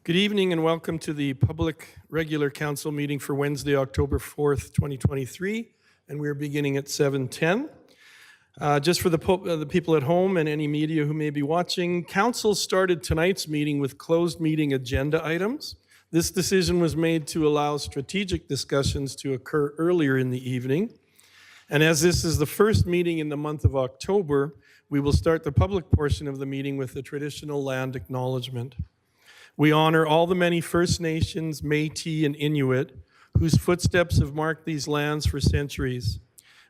Good evening and welcome to the public regular council meeting for Wednesday, October 4th, 2023. And we're beginning at 7:10. Just for the people at home and any media who may be watching, council started tonight's meeting with closed meeting agenda items. This decision was made to allow strategic discussions to occur earlier in the evening. And as this is the first meeting in the month of October, we will start the public portion of the meeting with the traditional land acknowledgement. We honor all the many First Nations, Métis, and Inuit whose footsteps have marked these lands for centuries.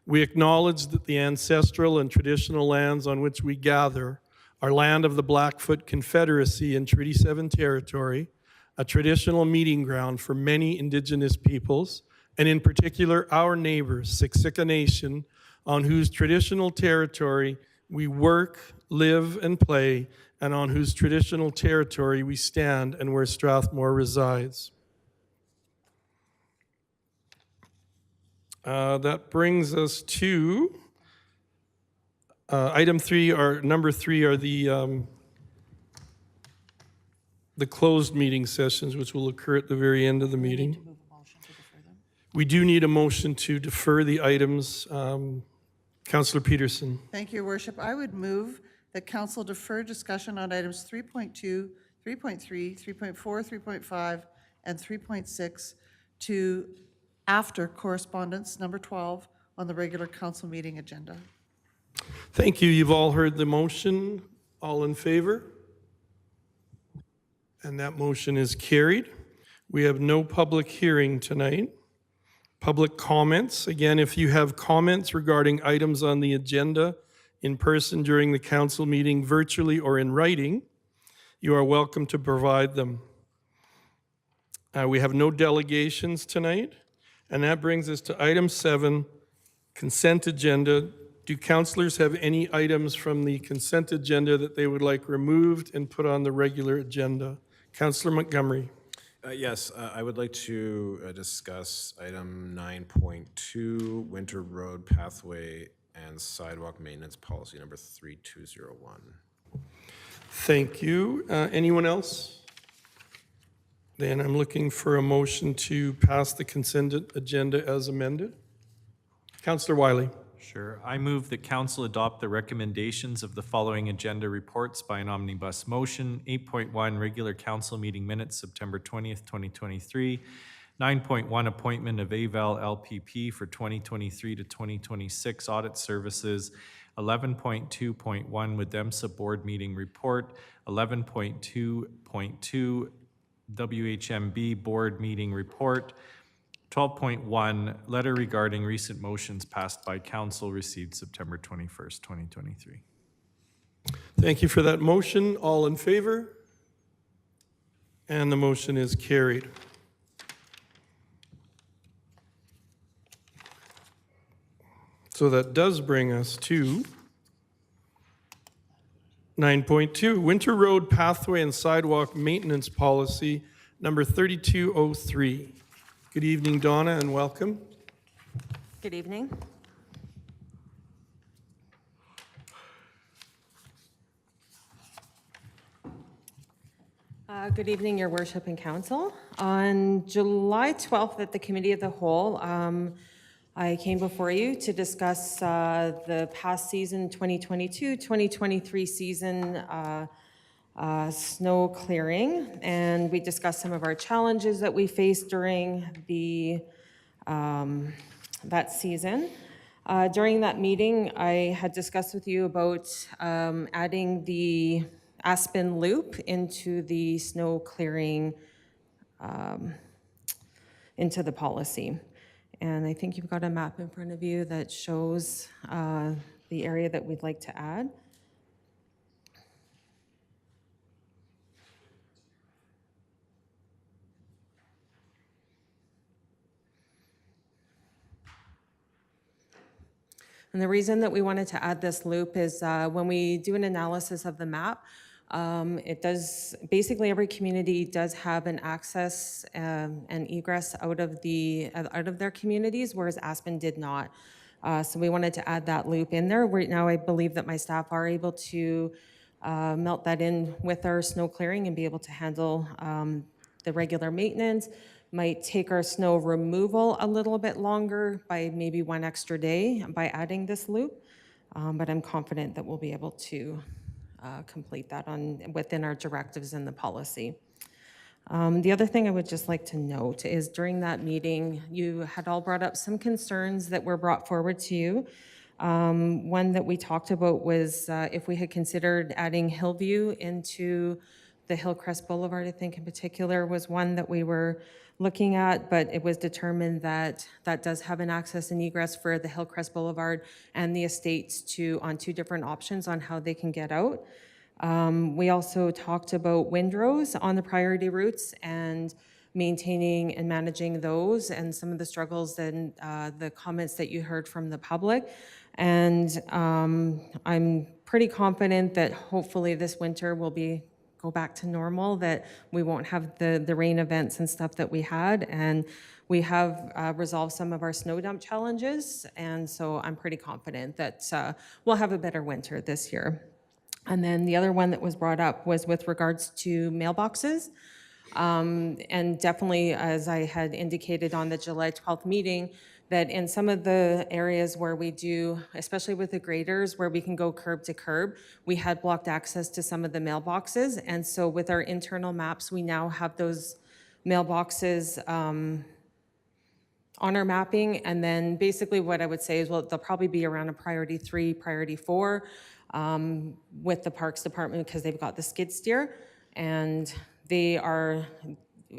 We acknowledge that the ancestral and traditional lands on which we gather are land of the Blackfoot Confederacy and Treaty 7 territory, a traditional meeting ground for many Indigenous peoples, and in particular our neighbors, Siksika Nation, on whose traditional territory we work, live, and play, and on whose traditional territory we stand and where Strathmore resides. That brings us to item 3, or number 3, are the closed meeting sessions, which will occur at the very end of the meeting. We do need a motion to defer the items. Councillor Peterson. Thank you, Your Worship. I would move that Council defer discussion on items 3.2, 3.3, 3.4, 3.5, and 3.6 to after correspondence number 12 on the regular council meeting agenda. Thank you. You've all heard the motion. All in favor? And that motion is carried. We have no public hearing tonight. Public comments. Again, if you have comments regarding items on the agenda in person during the council meeting, virtually or in writing, you are welcome to provide them. We have no delegations tonight, and that brings us to item 7, consent agenda. Do councillors have any items from the consent agenda that they would like removed and put on the regular agenda? Councillor Montgomery. Yes, I would like to discuss item 9.2, Winter Road Pathway and Sidewalk Maintenance Policy number 3201. Thank you. Anyone else? Then I'm looking for a motion to pass the consent agenda as amended. Councillor Wiley. Sure. I move that council adopt the recommendations of the following agenda reports by an omnibus motion. 8.1, regular council meeting minutes, September 20th, 2023. 9.1, appointment of AVAL LPP for 2023 to 2026 audit services. 11.2.1, Wedemsa board meeting report. 11.2.2, WHMB board meeting report. 12.1, letter regarding recent motions passed by council received September 21st, 2023. Thank you for that motion. All in favor? And the motion is carried. So that does bring us to 9.2, Winter Road Pathway and Sidewalk Maintenance Policy number 3203. Good evening, Donna, and welcome. Good evening. Good evening, Your Worship and Council. On July 12th at the Committee of the Whole, I came before you to discuss the past season, 2022-2023 season snow clearing, and we discussed some of our challenges that we faced during the that season. During that meeting, I had discussed with you about adding the Aspen Loop into the snow clearing into the policy. And I think you've got a map in front of you that shows the area that we'd like to add. And the reason that we wanted to add this loop is when we do an analysis of the map, it does, basically every community does have an access and egress out of their communities, whereas Aspen did not. So we wanted to add that loop in there. Right now I believe that my staff are able to melt that in with our snow clearing and be able to handle the regular maintenance. Might take our snow removal a little bit longer by maybe 1 extra day by adding this loop, but I'm confident that we'll be able to complete that within our directives and the policy. The other thing I would just like to note is during that meeting, you had all brought up some concerns that were brought forward to you. One that we talked about was if we had considered adding Hillview into the Hillcrest Boulevard, I think in particular, was one that we were looking at, but it was determined that that does have an access and egress for the Hillcrest Boulevard and the estates on 2 different options on how they can get out. We also talked about windrows on the priority routes and maintaining and managing those and some of the struggles and the comments that you heard from the public. And I'm pretty confident that hopefully this winter will go back to normal, that we won't have the rain events and stuff that we had. And we have resolved some of our snow dump challenges. And so I'm pretty confident that we'll have a better winter this year. And then the other one that was brought up was with regards to mailboxes. And definitely, as I had indicated on the July 12th meeting, that in some of the areas where we do, especially with the graders, where we can go curb to curb, we had blocked access to some of the mailboxes. And so with our internal maps, we now have those mailboxes on our mapping. And then basically what I would say is, well, they'll probably be around a priority 3, priority 4 with the Parks Department because they've got the skid steer. And they are,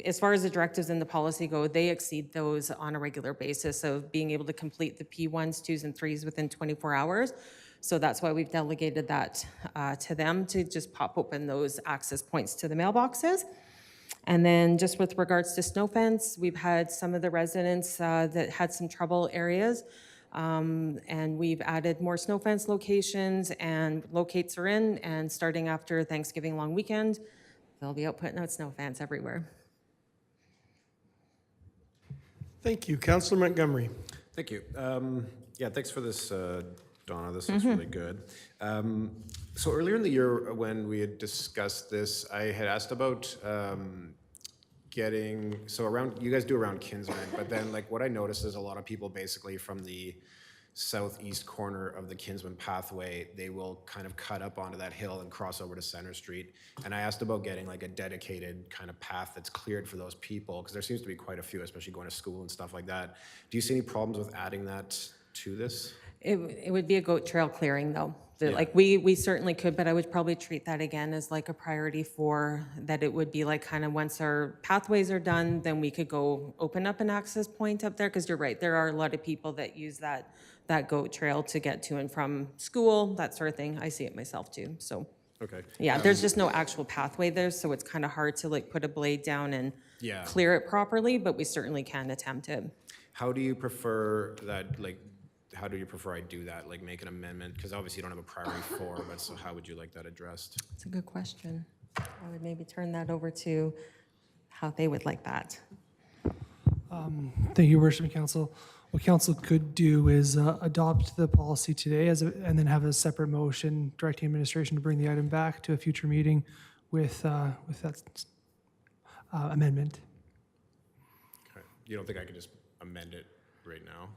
as far as the directives and the policy go, they exceed those on a regular basis of being able to complete the P1s, 2s, and 3s within 24 hours. So that's why we've delegated that to them to just pop open those access points to the mailboxes. And then just with regards to snow fence, we've had some of the residents that had some trouble areas. And we've added more snow fence locations, and locates are in, and starting after Thanksgiving long weekend, they'll be out putting out snow fence everywhere. Thank you. Councillor Montgomery. Thank you. Yeah, thanks for this, Donna. This is really good. So earlier in the year when we had discussed this, I had asked about you guys do around Kinsman, but then like what I noticed is a lot of people basically from the southeast corner of the Kinsman pathway, they will kind of cut up onto that hill and cross over to Center Street. And I asked about getting like a dedicated kind of path that's cleared for those people, because there seems to be quite a few, especially going to school and stuff like that. Do you see any problems with adding that to this? It would be a goat trail clearing though. Yeah. Like we certainly could, but I would probably treat that again as like a priority 4, that it would be like kind of once our pathways are done, then we could go open up an access point up there. Because you're right, there are a lot of people that use that goat trail to get to and from school, that sort of thing. I see it myself too, so. Okay. Yeah, there's just no actual pathway there, so it's kind of hard to like put a blade down and Yeah. clear it properly, but we certainly can attempt it. How do you prefer that, like, how do you prefer I do that? Like make an amendment? Because obviously you don't have a priority 4, but so how would you like that addressed? It's a good question. I would maybe turn that over to how they would like that. Thank you, Worship Council. What Council could do is adopt the policy today and then have a separate motion directing administration to bring the item back to a future meeting with that amendment. Okay. You don't think I could just amend it right now?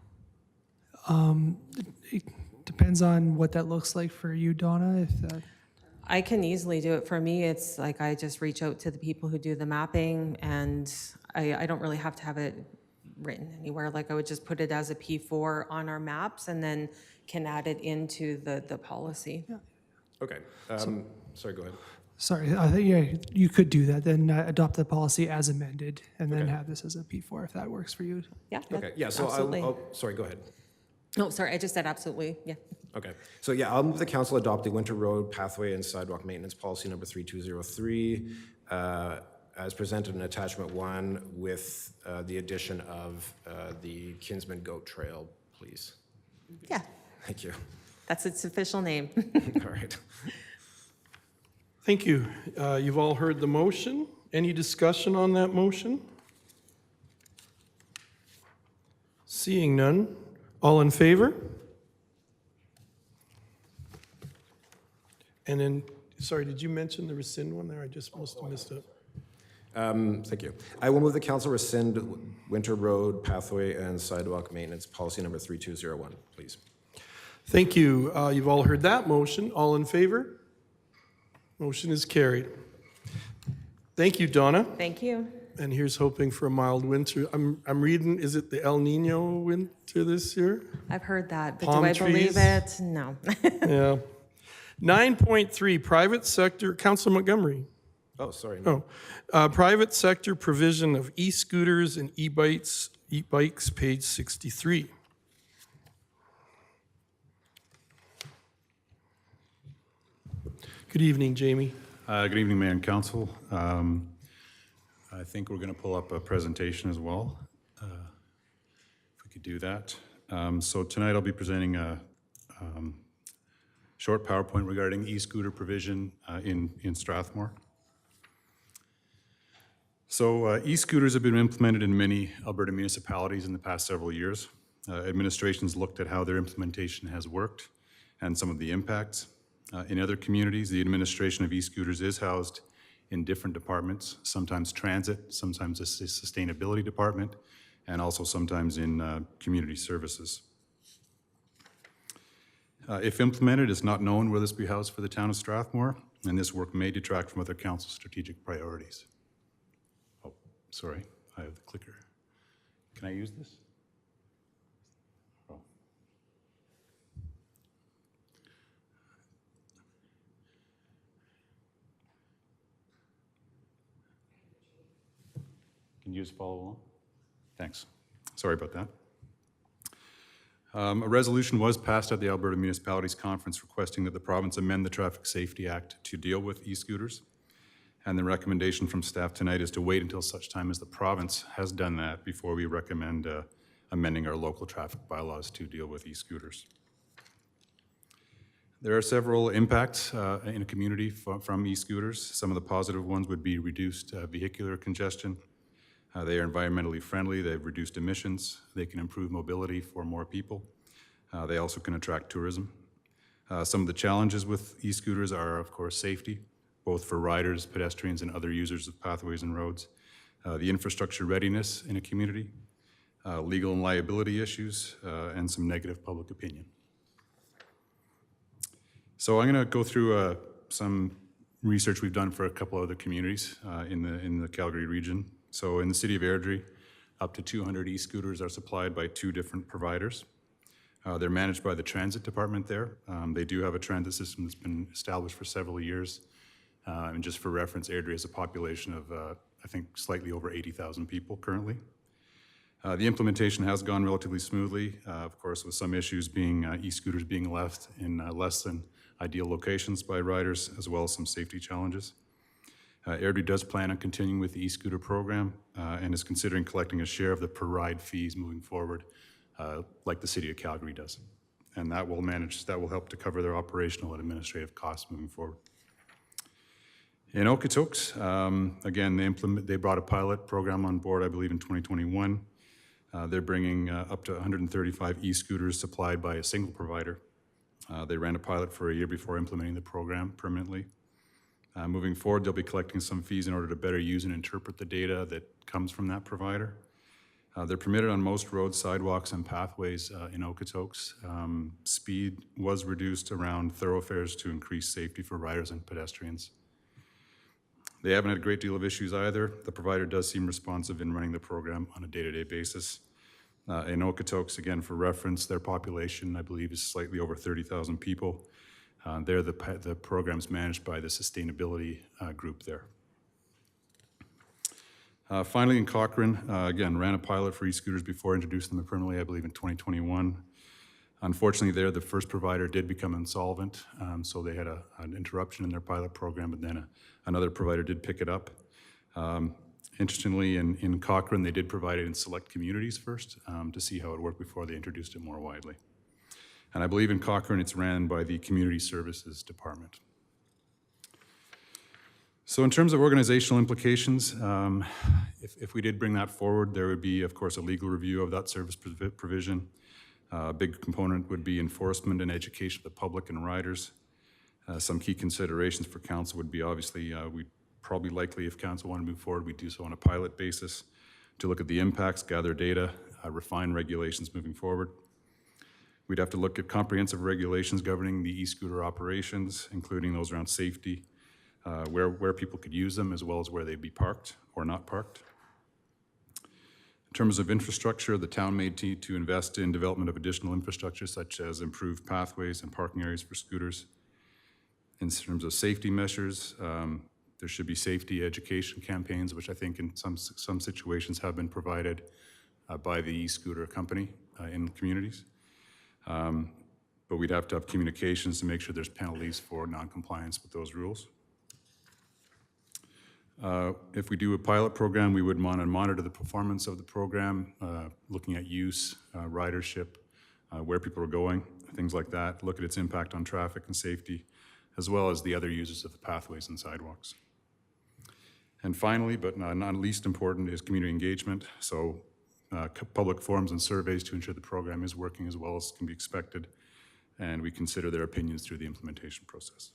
It depends on what that looks like for you, Donna. If that, I can easily do it. For me, it's like I just reach out to the people who do the mapping, and I don't really have to have it written anywhere. Like I would just put it as a P4 on our maps and then can add it into the policy. Yeah. Okay. Sorry, go ahead. sorry, I think you could do that. Then adopt the policy as amended, and then have this as a P4 if that works for you. Yeah. Okay, yeah, so absolutely. sorry, go ahead. No, sorry, I just said absolutely, yeah. Okay, so yeah, I'll move the council adopt the Winter Road Pathway and Sidewalk Maintenance Policy number 3203 as presented in attachment 1 with the addition of the Kinsman Goat Trail, please. Yeah, Thank you. that's its official name. All right. Thank you. You've all heard the motion. Any discussion on that motion? Seeing none. All in favor? And then Sorry, did you mention the rescind one there? I just must have missed it. Thank you. I will move the council rescind Winter Road Pathway and Sidewalk Maintenance Policy number 3201, please. Thank you. You've all heard that motion. All in favor? Motion is carried. Thank you, Donna. Thank you. And here's hoping for a mild winter. I'm reading, is it the El Nino winter this year? I've heard that, but Palm do I trees. believe it? No. Yeah. 9.3, private sector, Councilor Montgomery. Oh, sorry. No. Private sector provision of e-scooters and e-bikes, page 63. Good evening, Jamie. Good evening, Mayor and Council. I think we're going to pull up a presentation as well, if we could do that. So tonight I'll be presenting a short PowerPoint regarding e-scooter provision in Strathmore. So e-scooters have been implemented in many Alberta municipalities in the past several years. Administrations looked at how their implementation has worked and some of the impacts. In other communities, the administration of e-scooters is housed in different departments, sometimes transit, sometimes a sustainability department, and also sometimes in community services. If implemented, it's not known where this will be housed for the town of Strathmore, and this work may detract from other council strategic priorities. Oh, sorry, I have the clicker. Can I use this? Oh. Can you just follow along? Thanks. Sorry about that. A resolution was passed at the Alberta Municipalities Conference requesting that the province amend the Traffic Safety Act to deal with e-scooters. And the recommendation from staff tonight is to wait until such time as the province has done that before we recommend amending our local traffic bylaws to deal with e-scooters. There are several impacts in a community from e-scooters. Some of the positive ones would be reduced vehicular congestion. They are environmentally friendly, they've reduced emissions, they can improve mobility for more people. They also can attract tourism. Some of the challenges with e-scooters are, of course, safety, both for riders, pedestrians, and other users of pathways and roads. The infrastructure readiness in a community, legal and liability issues, and some negative public opinion. So I'm going to go through some research we've done for a couple other communities in the Calgary region. So in the city of Airdrie, up to 200 e-scooters are supplied by 2 different providers. They're managed by the transit department there. They do have a transit system that's been established for several years. And just for reference, Airdrie has a population of, I think, slightly over 80,000 people currently. The implementation has gone relatively smoothly, of course, with some issues being e-scooters being left in less than ideal locations by riders, as well as some safety challenges. Airdrie does plan on continuing with the e-scooter program and is considering collecting a share of the per ride fees moving forward, like the city of Calgary does. And that will help to cover their operational and administrative costs moving forward. In Okotoks, again, they brought a pilot program on board, I believe, in 2021. They're bringing up to 135 e-scooters supplied by a single provider. They ran a pilot for a year before implementing the program permanently. Moving forward, they'll be collecting some fees in order to better use and interpret the data that comes from that provider. They're permitted on most roads, sidewalks, and pathways in Okotoks. Speed was reduced around thoroughfares to increase safety for riders and pedestrians. They haven't had a great deal of issues either. The provider does seem responsive in running the program on a day-to-day basis. In Okotoks, again, for reference, their population, I believe, is slightly over 30,000 people. The program's managed by the sustainability group there. Finally, in Cochrane, again, ran a pilot for e-scooters before introducing them permanently, I believe, in 2021. Unfortunately, there, the first provider did become insolvent, so they had an interruption in their pilot program, but then another provider did pick it up. Interestingly, in Cochrane, they did provide it in select communities first to see how it worked before they introduced it more widely. And I believe in Cochrane, it's ran by the Community Services Department. So in terms of organizational implications, if we did bring that forward, there would be, of course, a legal review of that service provision. A big component would be enforcement and education of the public and riders. Some key considerations for council would be obviously, we'd probably likely, if council want to move forward, we'd do so on a pilot basis to look at the impacts, gather data, refine regulations moving forward. We'd have to look at comprehensive regulations governing the e-scooter operations, including those around safety, where people could use them, as well as where they'd be parked or not parked. In terms of infrastructure, the town may need to invest in development of additional infrastructure, such as improved pathways and parking areas for scooters. In terms of safety measures, there should be safety education campaigns, which I think in some situations have been provided by the e-scooter company in communities. But we'd have to have communications to make sure there's penalties for non-compliance with those rules. If we do a pilot program, we would monitor the performance of the program, looking at use, ridership, where people are going, things like that, look at its impact on traffic and safety, as well as the other users of the pathways and sidewalks. And finally, but not least important, is community engagement. So public forums and surveys to ensure the program is working as well as can be expected, and we consider their opinions through the implementation process.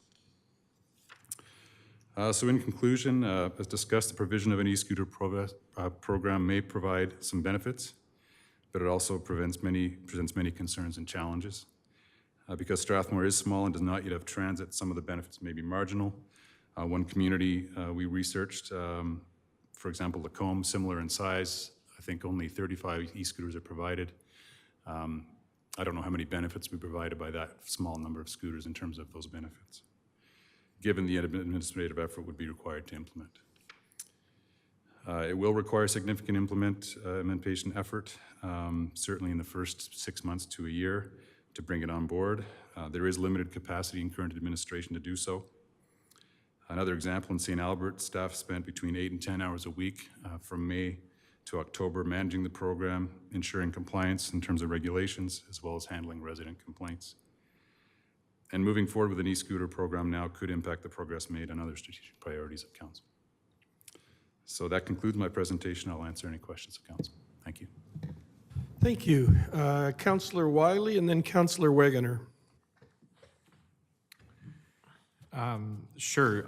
So in conclusion, as discussed, the provision of an e-scooter program may provide some benefits, but it also presents many concerns and challenges. Because Strathmore is small and does not yet have transit, some of the benefits may be marginal. One community we researched, for example, Lacombe, similar in size, I think only 35 e-scooters are provided. I don't know how many benefits we provided by that small number of scooters in terms of those benefits, given the administrative effort would be required to implement. It will require significant implementation effort, certainly in the first 6 months to a year to bring it on board. There is limited capacity in current administration to do so. Another example, in St. Albert, staff spent between 8 and 10 hours a week from May to October managing the program, ensuring compliance in terms of regulations, as well as handling resident complaints. And moving forward with an e-scooter program now could impact the progress made on other strategic priorities of council. So that concludes my presentation. I'll answer any questions of council. Thank you. Thank you. Councillor Wiley and then Councillor Wegener. Sure.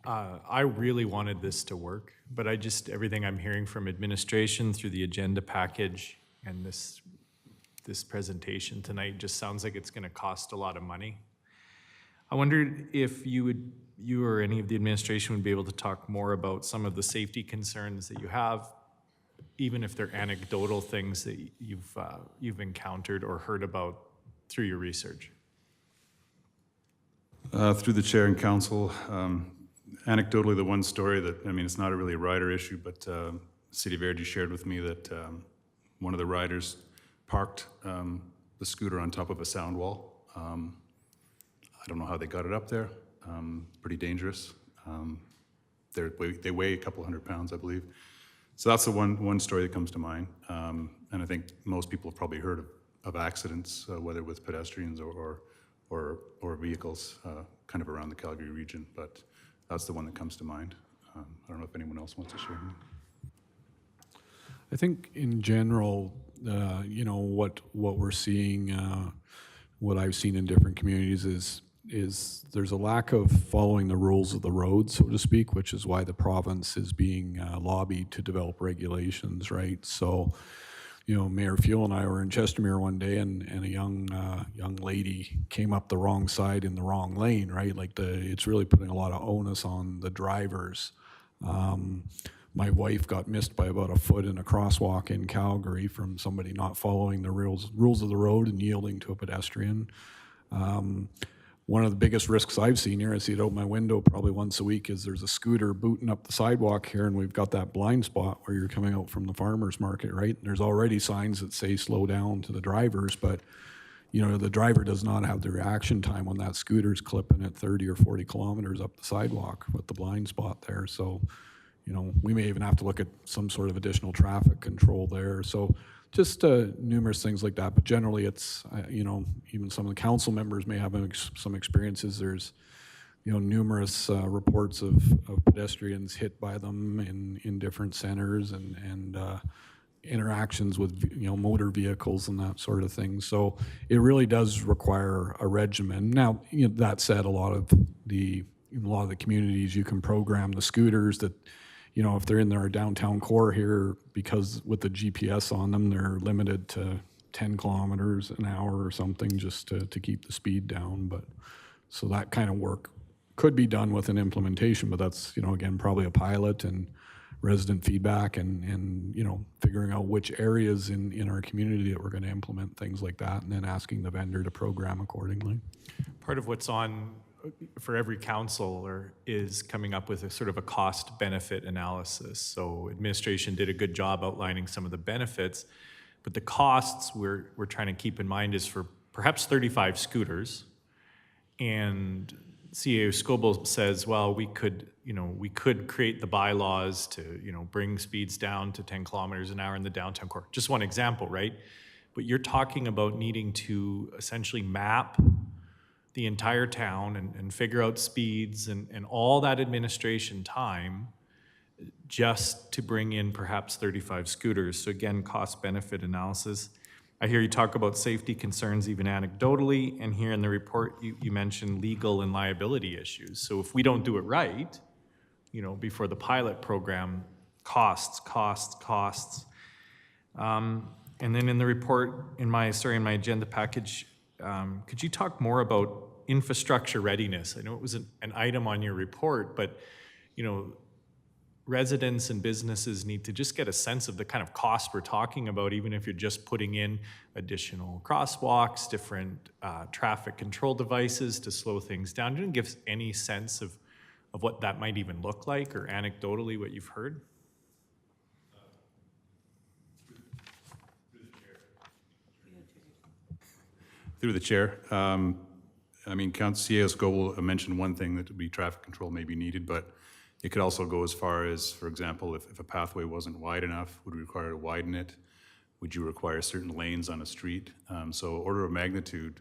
I really wanted this to work, but everything I'm hearing from administration through the agenda package and this presentation tonight just sounds like it's going to cost a lot of money. I wondered if you or any of the administration would be able to talk more about some of the safety concerns that you have, even if they're anecdotal things that you've encountered or heard about through your research. Through the chair and council, anecdotally, the one story that, it's not really a rider issue, but the City of Airdrie shared with me that one of the riders parked the scooter on top of a sound wall. I don't know how they got it up there. Pretty dangerous. They weigh a couple 100 pounds, I believe. So that's the one story that comes to mind. And I think most people have probably heard of accidents, whether with pedestrians or vehicles kind of around the Calgary region, but that's the one that comes to mind. I don't know if anyone else wants to share. I think in general, what we're seeing, what I've seen in different communities is there's a lack of following the rules of the road, so to speak, which is why the province is being lobbied to develop regulations, right? So, Mayor Fuel and I were in Chestermere one day, and a young lady came up the wrong side in the wrong lane, right? Like it's really putting a lot of onus on the drivers. My wife got missed by about a foot in a crosswalk in Calgary from somebody not following the rules of the road and yielding to a pedestrian. One of the biggest risks I've seen here, I see it out my window probably once a week, is there's a scooter booting up the sidewalk here, and we've got that blind spot where you're coming out from the farmer's market, right? There's already signs that say slow down to the drivers, but the driver does not have the reaction time when that scooter's clipping at 30 or 40 kilometers up the sidewalk with the blind spot there. So, we may even have to look at some sort of additional traffic control there. So just numerous things like that. But generally it's, even some of the council members may have some experiences. There's, numerous reports of pedestrians hit by them in different centers and interactions with, you know, motor vehicles and that sort of thing. So it really does require a regimen. Now, you know, that said, in a lot of the communities, you can program the scooters that, you know, if they're in our downtown core here, because with the GPS on them, they're limited to 10 kilometers an hour or something, just to keep the speed down. But so that kind of work could be done with an implementation, but that's, you know, again, probably a pilot and resident feedback and you know, figuring out which areas in our community that we're going to implement things like that, and then asking the vendor to program accordingly. Part of what's on for every council is coming up with a sort of a cost benefit analysis. So administration did a good job outlining some of the benefits, but the costs we're trying to keep in mind is for perhaps 35 scooters. And CAO Scoble says, well, we could create the bylaws to, you know, bring speeds down to 10 kilometers an hour in the downtown core. Just one example, right? But you're talking about needing to essentially map the entire town and figure out speeds and all that administration time just to bring in perhaps 35 scooters. So again, cost-benefit analysis. I hear you talk about safety concerns even anecdotally, and here in the report you mentioned legal and liability issues. So if we don't do it right, you know, before the pilot program, costs. And then in the report, in my agenda package, could you talk more about infrastructure readiness? I know it was an item on your report, but, you know, residents and businesses need to just get a sense of the kind of cost we're talking about, even if you're just putting in additional crosswalks, different traffic control devices to slow things down. Didn't give any sense of what that might even look like, or anecdotally what you've heard? Through the chair. I mean, CAO Scoble mentioned one thing, that would be traffic control may be needed, but it could also go as far as, for example, if a pathway wasn't wide enough, would we require to widen it? Would you require certain lanes on a street? So order of magnitude,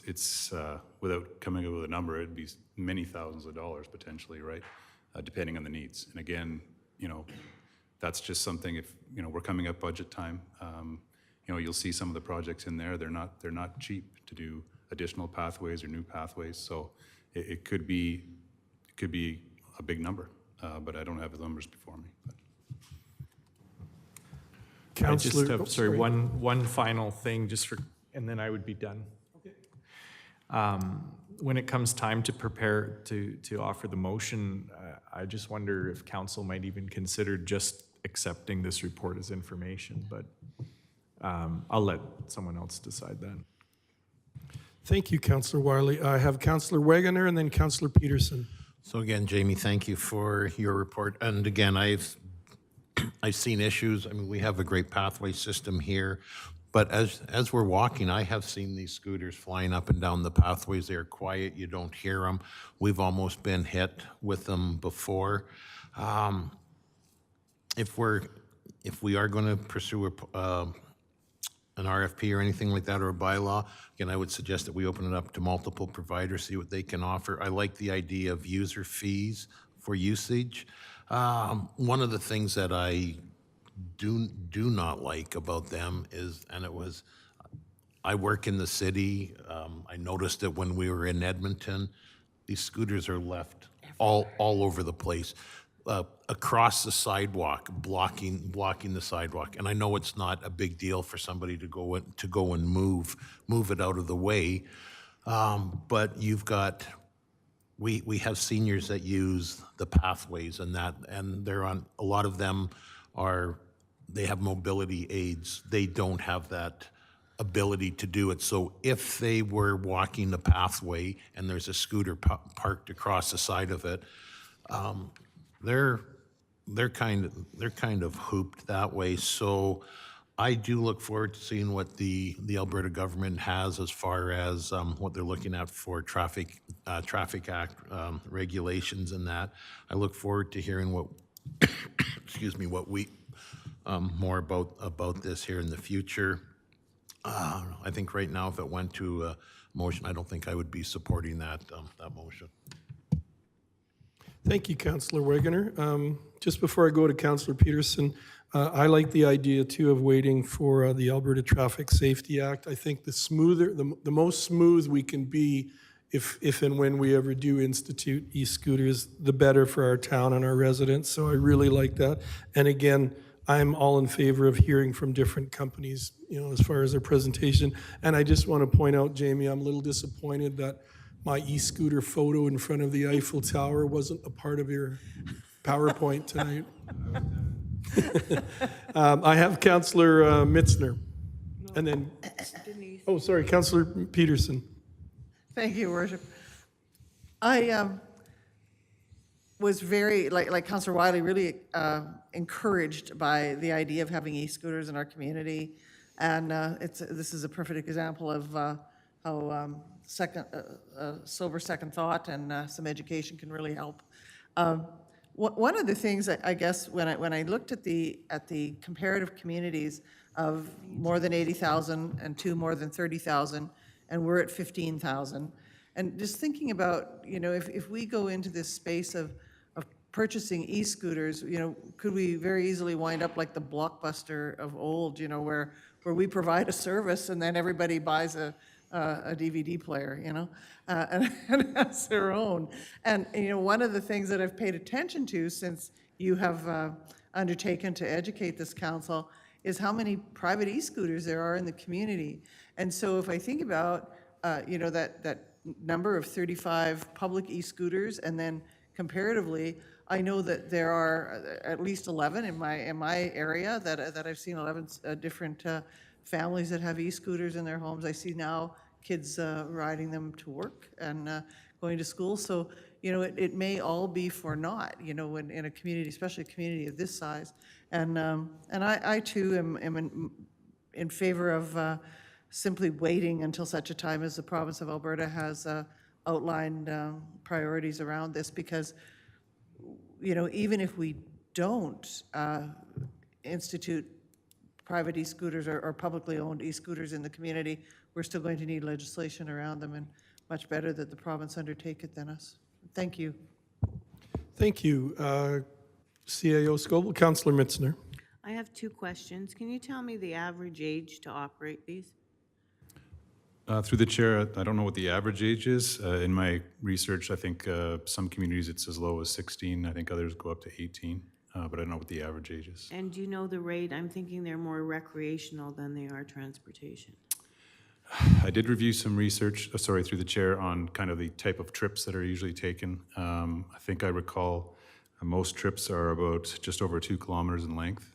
it's without coming up with a number, it'd be many thousands of dollars potentially, right? Depending on the needs. And again, you know, that's just something, if, you know, we're coming up budget time, you know, you'll see some of the projects in there, they're not cheap to do additional pathways or new pathways. So it could be a big number, but I don't have the numbers before me. But. I just Councillor, have, sorry, one final thing, and then I would be done. Okay. When it comes time to prepare to offer the motion, I just wonder if council might even consider just accepting this report as information, but I'll let someone else decide that. Thank you, Councillor Wiley. I have Councillor Wegener and then Councillor Peterson. So again, Jamie, thank you for your report. And again, I've seen issues. I mean, we have a great pathway system here, but as we're walking, I have seen these scooters flying up and down the pathways. They're quiet. You don't hear them. We've almost been hit with them before. If we are going to pursue an RFP or anything like that, or a bylaw, again, I would suggest that we open it up to multiple providers, see what they can offer. I like the idea of user fees for usage. One of the things that I do not like about them is, and it was, I work in the city, I noticed it when we were in Edmonton, these scooters are left all over the place. Across the sidewalk, blocking the sidewalk. And I know it's not a big deal for somebody to go and move it out of the way, but you've got, we have seniors that use the pathways and they're on, a lot of them they have mobility aids. They don't have that ability to do it. So if they were walking the pathway and there's a scooter parked across the side of it, they're kind of hooped that way. So I do look forward to seeing what the Alberta government has as far as what they're looking at for Traffic Act regulations and that. I look forward to hearing what excuse me, what we more about this here in the future. I think right now, if it went to a motion, I don't think I would be supporting that motion. Thank you, Councillor Wegener. Just before I go to Councillor Peterson, I like the idea too of waiting for the Alberta Traffic Safety Act. I think the most smooth we can be if and when we ever do institute e-scooters, the better for our town and our residents. So I really like that. And again, I'm all in favor of hearing from different companies, as far as their presentation. And I just want to point out, Jamie, I'm a little disappointed that my e-scooter photo in front of the Eiffel Tower wasn't a part of your PowerPoint tonight. I have Councillor Mitzner. And then, sorry, Councillor Peterson. Thank you, Worship. I was very, like Councillor Wiley, really encouraged by the idea of having e-scooters in our community. And this is a perfect example of how sober second thought and some education can really help. One of the things that I guess when I looked at the comparative communities of more than 80,000 and two more than 30,000, and we're at 15,000, and just thinking about, if we go into this space of purchasing e-scooters, could we very easily wind up like the Blockbuster of old, where we provide a service and then everybody buys a DVD player, and has their own. And, one of the things that I've paid attention to since you have undertaken to educate this council is how many private e-scooters there are in the community. And so if I think about, that number of 35 public e-scooters, and then comparatively, I know that there are at least 11 in my area that I've seen 11 different families that have e-scooters in their homes. I see now kids riding them to work and going to school. So, it may all be for naught, when in a community, especially a community of this size. And I too am in favor of simply waiting until such a time as the province of Alberta has outlined priorities around this, because, even if we don't institute private e-scooters or publicly owned e-scooters in the community, we're still going to need legislation around them, and much better that the province undertake it than us. Thank you. Thank you. CAO Scoble, Councillor Mitzner. I have two questions. Can you tell me the average age to operate these? Through the chair, I don't know what the average age is. In my research, I think some communities it's as low as 16. I think others go up to 18, but I don't know what the average age is. And do you know the rate? I'm thinking they're more recreational than they are transportation. I did review some research, through the chair, on kind of the type of trips that are usually taken. I think I recall most trips are about just over 2 kilometers in length.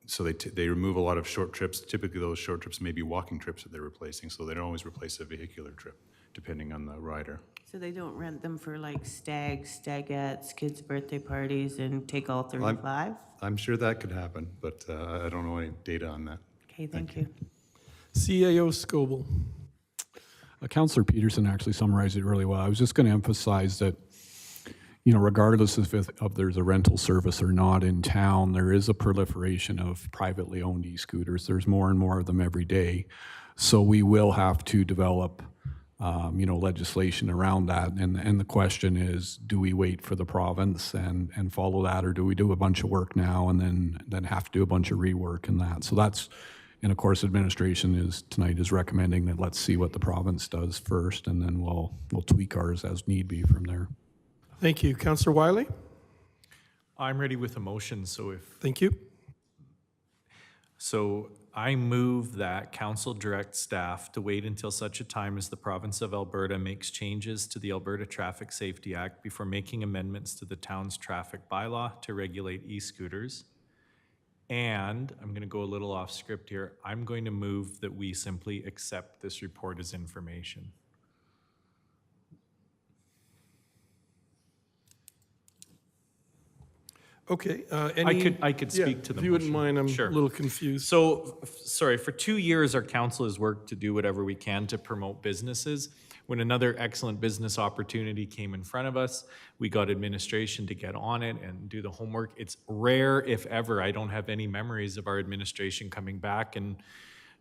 So they remove a lot of short trips. Typically those short trips may be walking trips that they're replacing, so they don't always replace a vehicular trip, depending on the rider. So they don't rent them for like stagettes, kids' birthday parties, and take all 35? I'm sure that could happen, but I don't know any data on that. Okay, thank you. CAO Scoble. Councillor Peterson actually summarized it really well. I was just going to emphasize that, regardless of there's a rental service or not in town, there is a proliferation of privately owned e-scooters. There's more and more of them every day. So we will have to develop, legislation around that. And the question is, do we wait for the province and follow that, or do we do a bunch of work now and then have to do a bunch of rework and that? So that's, and of course, administration tonight is recommending that let's see what the province does first, and then we'll tweak ours as need be from there. Thank you. Councillor Wiley? I'm ready with a motion, Thank you. So I move that council direct staff to wait until such a time as the province of Alberta makes changes to the Alberta Traffic Safety Act before making amendments to the town's traffic bylaw to regulate e-scooters. And I'm going to go a little off script here. I'm going to move that we simply accept this report as information. Okay. I could speak to the If you wouldn't motion. mind, I'm Sure. a little confused. So, sorry, for 2 years, our council has worked to do whatever we can to promote businesses. When another excellent business opportunity came in front of us, we got administration to get on it and do the homework. It's rare, if ever. I don't have any memories of our administration coming back and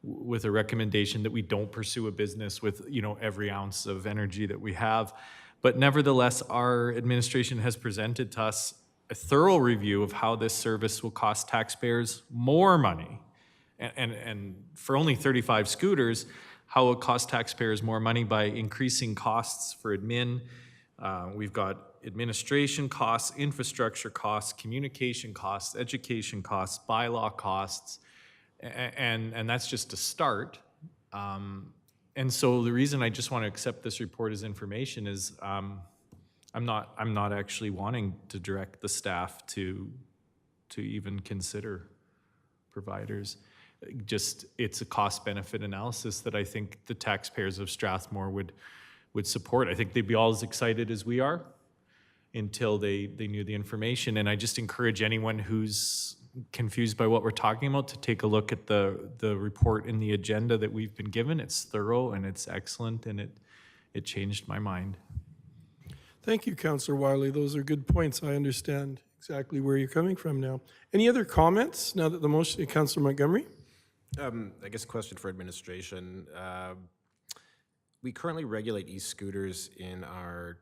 with a recommendation that we don't pursue a business with, every ounce of energy that we have. But nevertheless, our administration has presented to us a thorough review of how this service will cost taxpayers more money. And for only 35 scooters, how it will cost taxpayers more money by increasing costs for admin. We've got administration costs, infrastructure costs, communication costs, education costs, bylaw costs, and that's just a start. And so the reason I just want to accept this report as information is I'm not actually wanting to direct the staff to even consider providers. Just, it's a cost-benefit analysis that I think the taxpayers of Strathmore would support. I think they'd be all as excited as we are until they knew the information. And I just encourage anyone who's confused by what we're talking about to take a look at the report in the agenda that we've been given. It's thorough and it's excellent, and it changed my mind. Thank you, Councillor Wiley. Those are good points. I understand exactly where you're coming from now. Any other comments now that the motion, Councillor Montgomery? I guess a question for administration. We currently regulate e-scooters in our,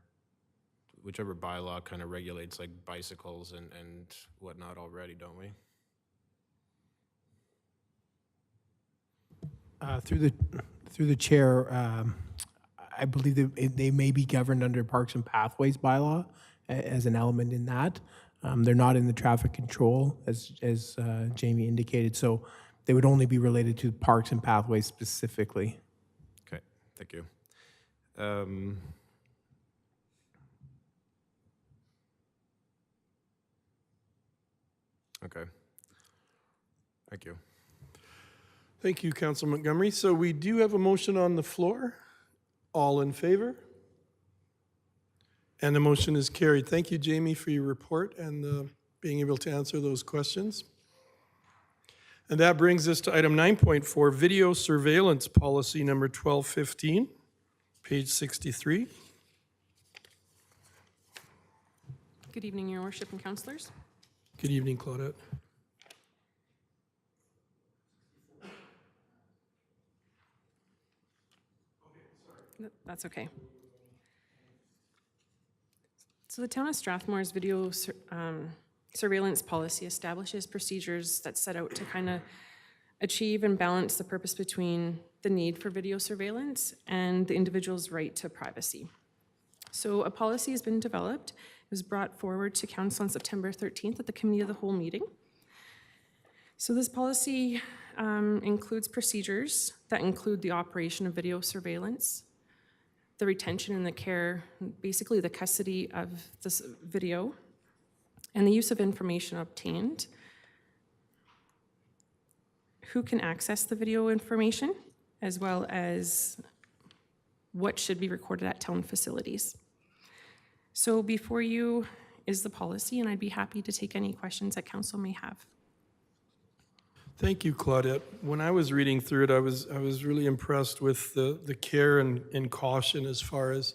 whichever bylaw kind of regulates like bicycles and whatnot already, don't we? Through the chair, I believe that they may be governed under Parks and Pathways bylaw as an element in that. They're not in the traffic control, as Jamie indicated, so they would only be related to Parks and Pathways specifically. Okay, thank you. Okay. Thank you. Thank you, Councillor Montgomery. So we do have a motion on the floor. All in favor? And the motion is carried. Thank you, Jamie, for your report and being able to answer those questions. And that brings us to item 9.4, Video Surveillance Policy number 1215, page 63. Good evening, Your Worship and Councillors. Good evening, Claudette. That's okay. So the Town of Strathmore's video surveillance policy establishes procedures that set out to kind of achieve and balance the purpose between the need for video surveillance and the individual's right to privacy. So a policy has been developed. It was brought forward to Council on September 13th at the Committee of the Whole meeting. So this policy includes procedures that include the operation of video surveillance, the retention and the care, basically the custody of this video, and the use of information obtained, who can access the video information, as well as what should be recorded at town facilities. So before you is the policy, and I'd be happy to take any questions that council may have. Thank you, Claudette. When I was reading through it, I was really impressed with the care and caution as far as,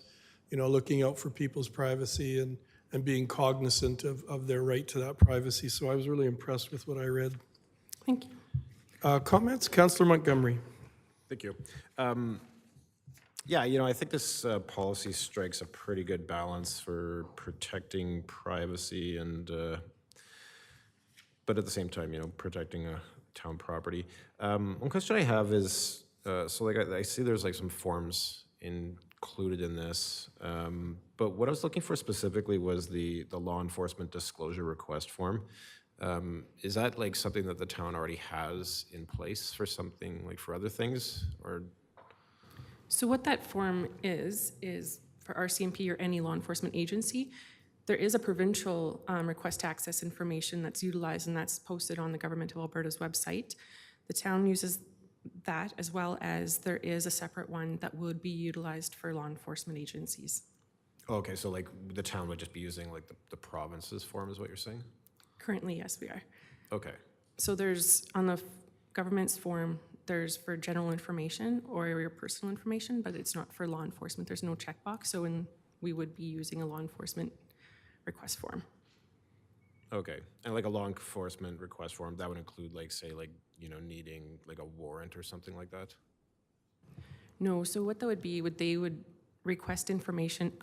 you know, looking out for people's privacy and being cognizant of their right to that privacy. So I was really impressed with what I read. Thank you. Comments? Councillor Montgomery. Thank you. Yeah, you know, I think this policy strikes a pretty good balance for protecting privacy and, but at the same time, you know, protecting a town property. One question I have is, so like I see there's like some forms included in this, but what I was looking for specifically was the law enforcement disclosure request form. Is that like something that the town already has in place for something like for other things, or? So what that form is for RCMP or any law enforcement agency, there is a provincial request to access information that's utilized, and that's posted on the Government of Alberta's website. The town uses that, as well as there is a separate one that would be utilized for law enforcement agencies. Okay, so like the town would just be using like the province's form is what you're saying? Currently, yes, we are. Okay. So there's, on the government's form, there's for general information or your personal information, but it's not for law enforcement. There's no checkbox, so we would be using a law enforcement request form. Okay, and like a law enforcement request form, that would include like, say, like, you know, needing like a warrant or something like that? No, so what that would be, they would request information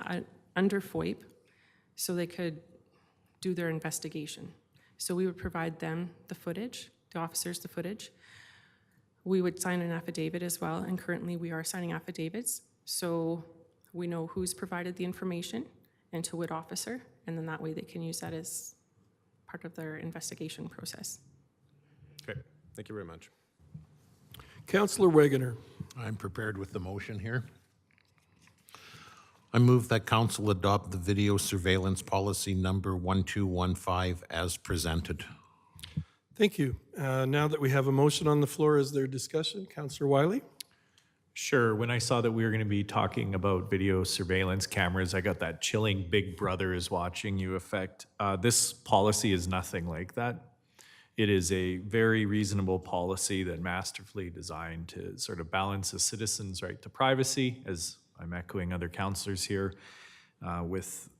under FOIP so they could do their investigation. So we would provide them the footage, the officers the footage. We would sign an affidavit as well, and currently we are signing affidavits. So we know who's provided the information and to what officer, and then that way they can use that as part of their investigation process. Okay, thank you very much. Councillor Wegener. I'm prepared with the motion here. I move that council adopt the video surveillance policy number 1215 as presented. Thank you. Now that we have a motion on the floor, is there discussion? Councillor Wiley? Sure. When I saw that we were going to be talking about video surveillance cameras, I got that chilling Big Brother is watching you effect. This policy is nothing like that. It is a very reasonable policy that masterfully designed to sort of balance a citizen's right to privacy, as I'm echoing other councillors here, with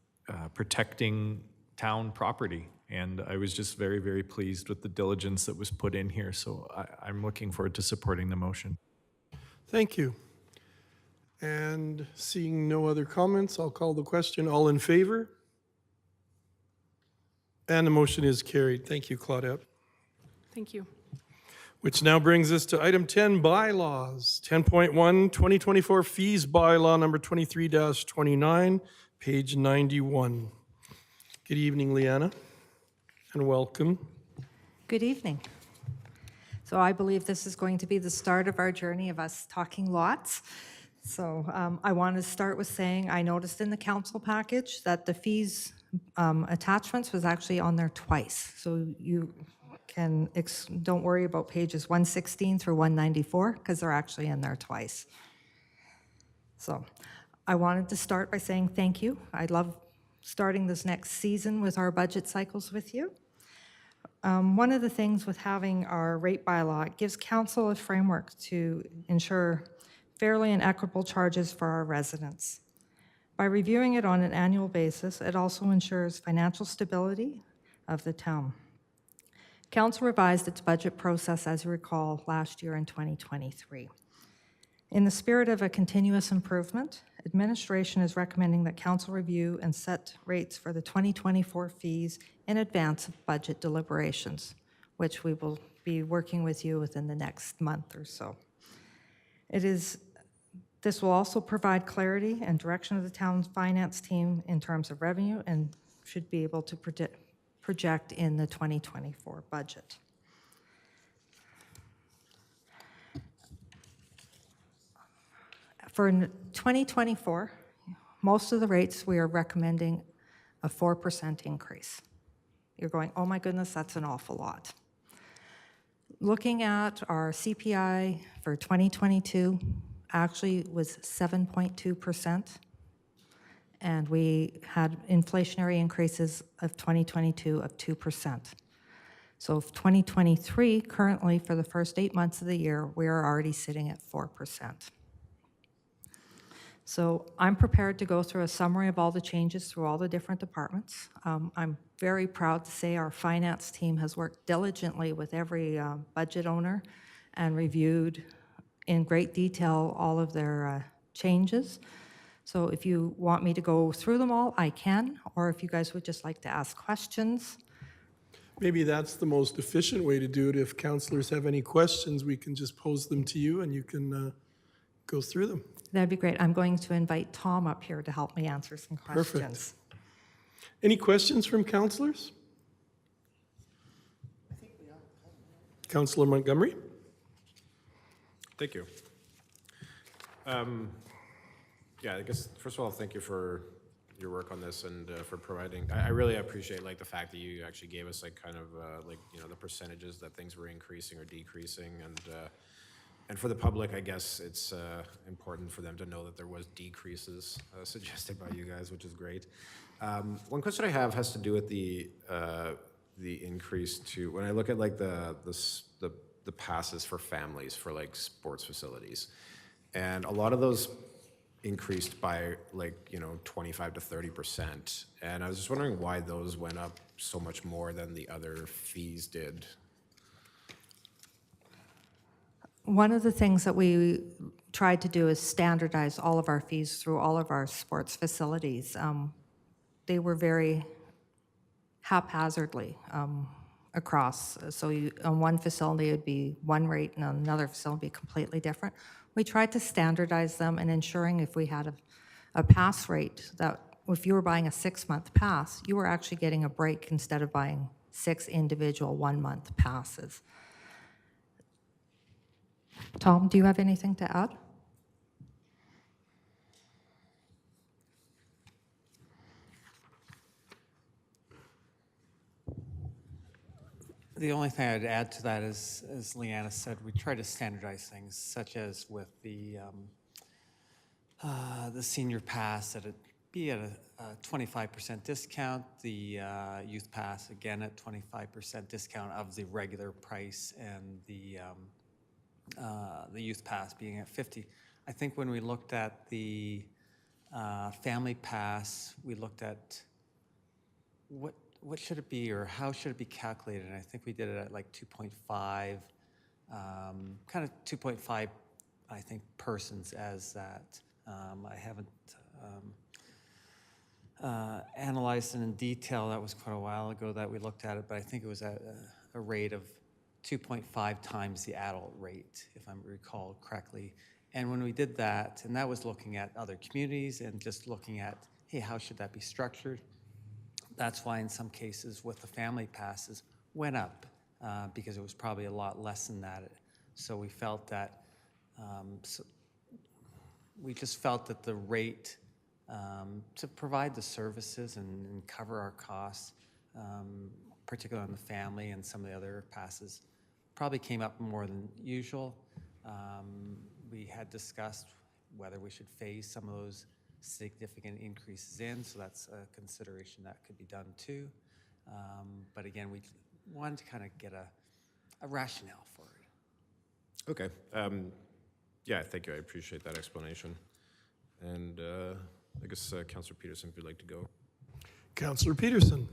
protecting town property. And I was just very, very pleased with the diligence that was put in here. So I'm looking forward to supporting the motion. Thank you. And seeing no other comments, I'll call the question. All in favor? And the motion is carried. Thank you, Claudette. Thank you. Which now brings us to item 10, bylaws. 10.1, 2024 fees bylaw number 23-29, page 91. Good evening, Leanna, and welcome. Good evening. So I believe this is going to be the start of our journey of us talking lots. So I want to start with saying I noticed in the council package that the fees attachments was actually on there twice. So you can, don't worry about pages 116 through 194 because they're actually in there twice. So I wanted to start by saying thank you. I love starting this next season with our budget cycles with you. One of the things with having our rate bylaw, it gives council a framework to ensure fairly and equitable charges for our residents. By reviewing it on an annual basis, it also ensures financial stability of the town. Council revised its budget process, as you recall, last year in 2023. In the spirit of a continuous improvement, administration is recommending that council review and set rates for the 2024 fees in advance of budget deliberations, which we will be working with you within the next month or so. This will also provide clarity and direction of the town's finance team in terms of revenue and should be able to project in the 2024 budget. For 2024, most of the rates we are recommending a 4% increase. You're going, oh my goodness, that's an awful lot. Looking at our CPI for 2022 actually was 7.2%, and we had inflationary increases of 2022 of 2%. So 2023, currently for the first 8 months of the year, we are already sitting at 4%. So I'm prepared to go through a summary of all the changes through all the different departments. I'm very proud to say our finance team has worked diligently with every budget owner and reviewed in great detail all of their changes. So if you want me to go through them all, I can, or if you guys would just like to ask questions. Maybe that's the most efficient way to do it. If councillors have any questions, we can just pose them to you and you can go through them. That'd be great. I'm going to invite Tom up here to help me answer some questions. Perfect. Any questions from councillors? Councillor Montgomery? Thank you. Yeah, I guess, first of all, thank you for your work on this and for providing, I really appreciate like the fact that you actually gave us like kind of like, you know, the percentages that things were increasing or decreasing, and for the public, I guess it's important for them to know that there was decreases suggested by you guys, which is great. One question I have has to do with the increase to, when I look at like the passes for families for like sports facilities, and a lot of those increased by like, you know, 25 to 30%. And I was just wondering why those went up so much more than the other fees did. One of the things that we tried to do is standardize all of our fees through all of our sports facilities. They were very haphazardly across. So on one facility, it would be one rate, and on another facility, it'd be completely different. We tried to standardize them and ensuring if we had a pass rate, that if you were buying a 6-month pass, you were actually getting a break instead of buying 6 individual 1-month passes. Tom, do you have anything to add? The only thing I'd add to that is, as Leanna said, we try to standardize things, such as with the senior pass, that it be at a 25% discount, the youth pass, again, at 25% discount of the regular price, and the youth pass being at 50. I think when we looked at the family pass, we looked at what should it be, or how should it be calculated? And I think we did it at like 2.5, kind of 2.5, I think, persons as that. I haven't analyzed it in detail. That was quite a while ago that we looked at it, but I think it was at a rate of 2.5 times the adult rate, if I recall correctly. And when we did that, and that was looking at other communities and just looking at, hey, how should that be structured? That's why in some cases with the family passes went up because it was probably a lot less than that. So we felt that, we just felt that the rate to provide the services and cover our costs, particularly on the family and some of the other passes, probably came up more than usual. We had discussed whether we should phase some of those significant increases in, so that's a consideration that could be done too. But again, we wanted to kind of get a rationale for it. Okay. Yeah, thank you. I appreciate that explanation. And I guess Councillor Peterson, if you'd like to go. Councillor Peterson.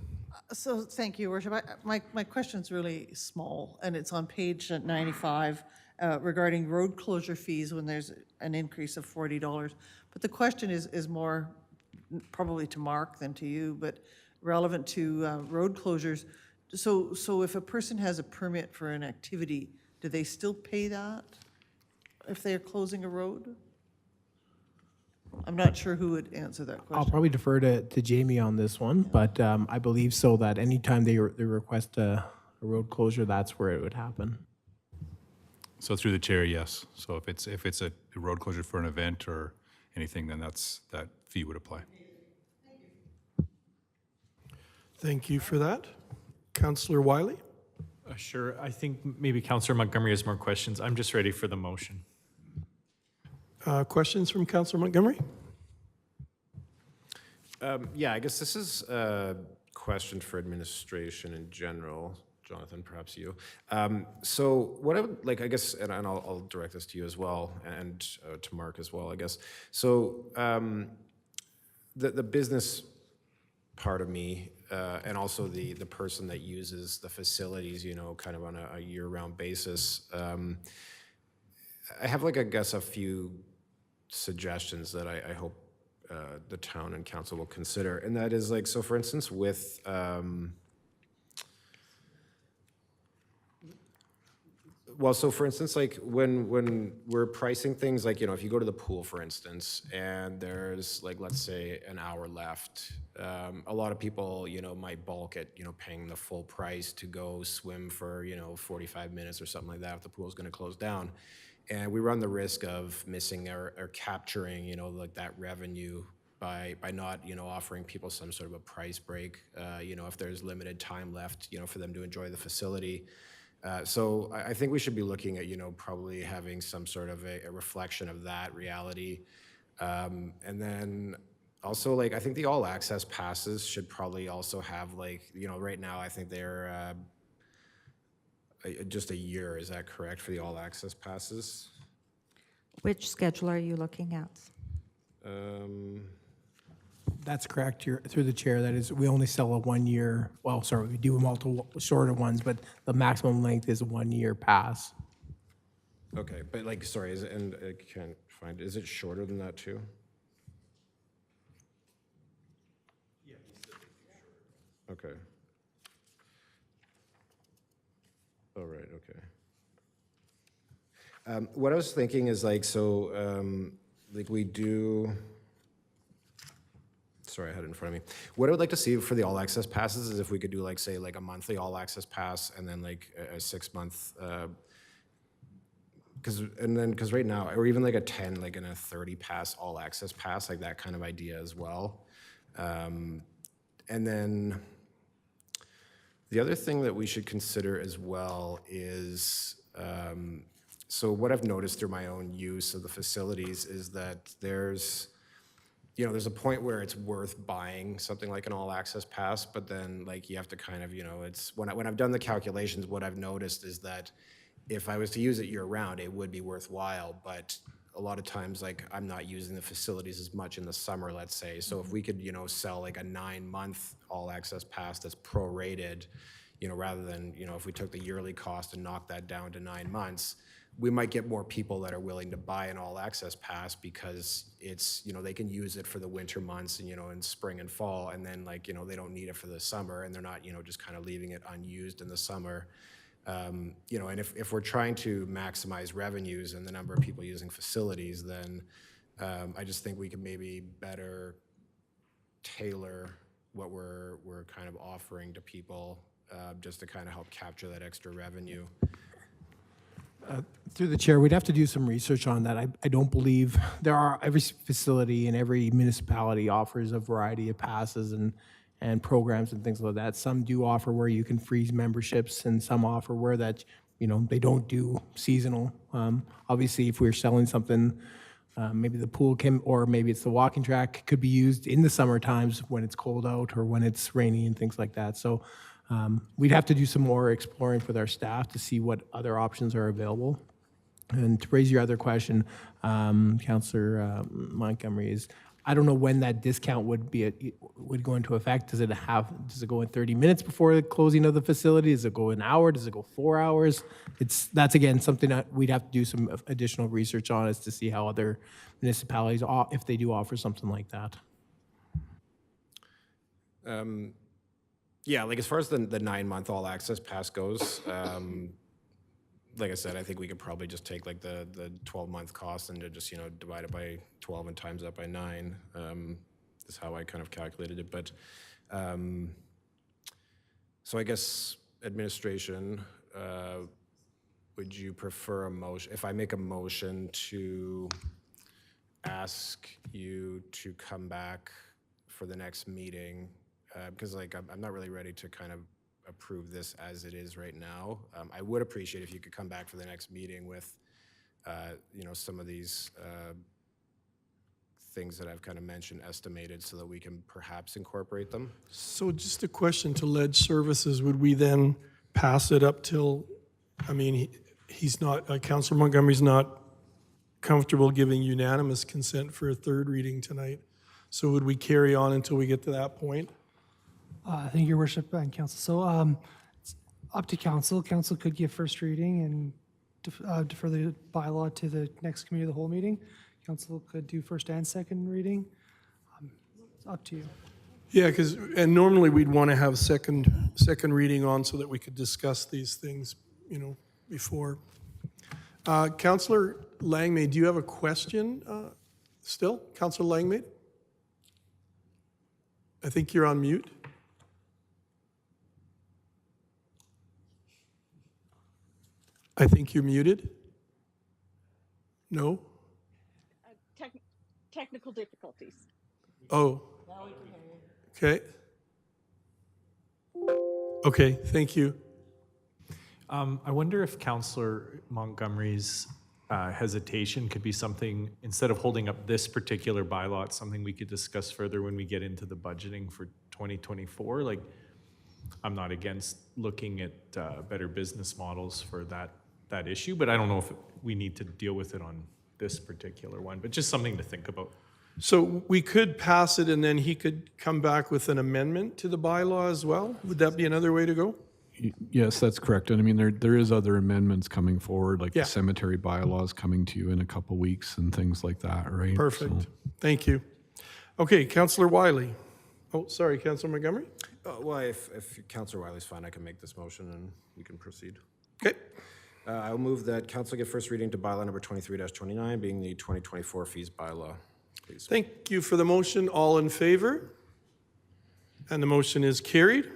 So, thank you, Worship. My question's really small, and it's on page 95 regarding road closure fees when there's an increase of $40. But the question is more probably to Mark than to you, but relevant to road closures. So if a person has a permit for an activity, do they still pay that if they're closing a road? I'm not sure who would answer that question. I'll probably defer to Jamie on this one, but I believe so that anytime they request a road closure, that's where it would happen. So through the chair, yes. So if it's a road closure for an event or anything, then that fee would apply. Thank you for that. Councillor Wiley. Sure. I think maybe Councillor Montgomery has more questions. I'm just ready for the motion. Questions from Councillor Montgomery? Yeah, I guess this is a question for administration in general. Jonathan, perhaps you. So what I would like, I guess, and I'll direct this to you as well, and to Mark as well, I guess. So the business part of me, and also the person that uses the facilities, you know, kind of on a year-round basis, I have, like, I guess, a few suggestions that I hope the town and council will consider. And that is, like, so for instance, with well, so for instance, like when we're pricing things, like, you know, if you go to the pool, for instance, and there's, like, let's say an hour left, a lot of people, you know, might balk at, you know, paying the full price to go swim for, you know, 45 minutes or something like that if the pool's going to close down. And we run the risk of missing or capturing, you know, like that revenue by not, you know, offering people some sort of a price break, you know, if there's limited time left, you know, for them to enjoy the facility. So I think we should be looking at, you know, probably having some sort of a reflection of that reality. And then also, like, I think the all access passes should probably also have, like, you know, right now I think they're just a year. Is that correct for the all access passes? Which schedule are you looking at? That's correct. You're through the chair. That is, we only sell a 1 year. Well, sorry, we do multiple shorter ones, but the maximum length is a 1 year pass. Okay, but like, sorry, is it, and I can't find, is it shorter than that too? Yeah. Okay. Oh, right, okay. What I was thinking is like, so, like we do, sorry, I had it in front of me. What I would like to see for the all access passes is if we could do like, say, like a monthly all access pass and then like a 6-month, because right now, or even like a 10, like in a 30 pass all access pass, like that kind of idea as well. And then the other thing that we should consider as well is, so what I've noticed through my own use of the facilities is that there's a point where it's worth buying something like an all access pass, but then like you have to kind of, it's when I've done the calculations, what I've noticed is that if I was to use it year round, it would be worthwhile, but a lot of times like I'm not using the facilities as much in the summer, let's say. So if we could, sell like a 9-month all access pass that's prorated, rather than, if we took the yearly cost and knocked that down to 9 months, we might get more people that are willing to buy an all access pass because it's, they can use it for the winter months and, in spring and fall. And then like, they don't need it for the summer and they're not, just kind of leaving it unused in the summer. And if we're trying to maximize revenues and the number of people using facilities, then I just think we could maybe better tailor what we're kind of offering to people just to kind of help capture that extra revenue. Through the chair, we'd have to do some research on that. I don't believe every facility and every municipality offers a variety of passes and programs and things like that. Some do offer where you can freeze memberships, and some offer where that, they don't do seasonal. Obviously, if we're selling something, maybe the pool can, or maybe it's the walking track, could be used in the summer times when it's cold out or when it's rainy and things like that. So we'd have to do some more exploring with our staff to see what other options are available. And to raise your other question, Councillor Montgomery, is I don't know when that discount would go into effect. Does it go in 30 minutes before the closing of the facility? Does it go an hour? Does it go 4 hours? That's again something that we'd have to do some additional research on, is to see how other municipalities, if they do offer something like that. Yeah, like as far as the 9-month all access pass goes, like I said, I think we could probably just take like the 12-month cost and just, divide it by 12 and times that by 9, is how I kind of calculated it. But, so I guess administration, would you prefer a motion, if I make a motion to ask you to come back for the next meeting, because like I'm not really ready to kind of approve this as it is right now. I would appreciate if you could come back for the next meeting with, some of these things that I've kind of mentioned estimated so that we can perhaps incorporate them. So just a question to Lead Services, would we then pass it up till, he's not, Councillor Montgomery's not comfortable giving unanimous consent for a third reading tonight. So would we carry on until we get to that point? Thank you, Your Worship and Council. So it's up to Council. Council could give first reading and defer the bylaw to the next Committee of the Whole meeting. Council could do first and second reading. It's up to you. Yeah, and normally we'd want to have second reading on so that we could discuss these things, before. Councillor Langmaid, do you have a question still? Councillor Langmaid? I think you're on mute. I think you're muted. No? Technical difficulties. Oh. Okay. Okay, thank you. I wonder if Councillor Montgomery's hesitation could be something, instead of holding up this particular bylaw, it's something we could discuss further when we get into the budgeting for 2024. Like, I'm not against looking at better business models for that issue, but I don't know if we need to deal with it on this particular one, but just something to think about. So we could pass it and then he could come back with an amendment to the bylaw as well? Would that be another way to go? Yes, that's correct. And I mean, there is other amendments coming forward, like Yeah. the cemetery bylaws coming to you in a couple weeks and things like that, right? Perfect. So- Thank you. Okay, Councillor Wiley. Oh, sorry, Councillor Montgomery? Well, if Councillor Wiley's fine, I can make this motion and we can proceed. Okay. I'll move that council give first reading to bylaw number 23-29, being the 2024 fees bylaw, please. Thank you for the motion. All in favor? And the motion is carried.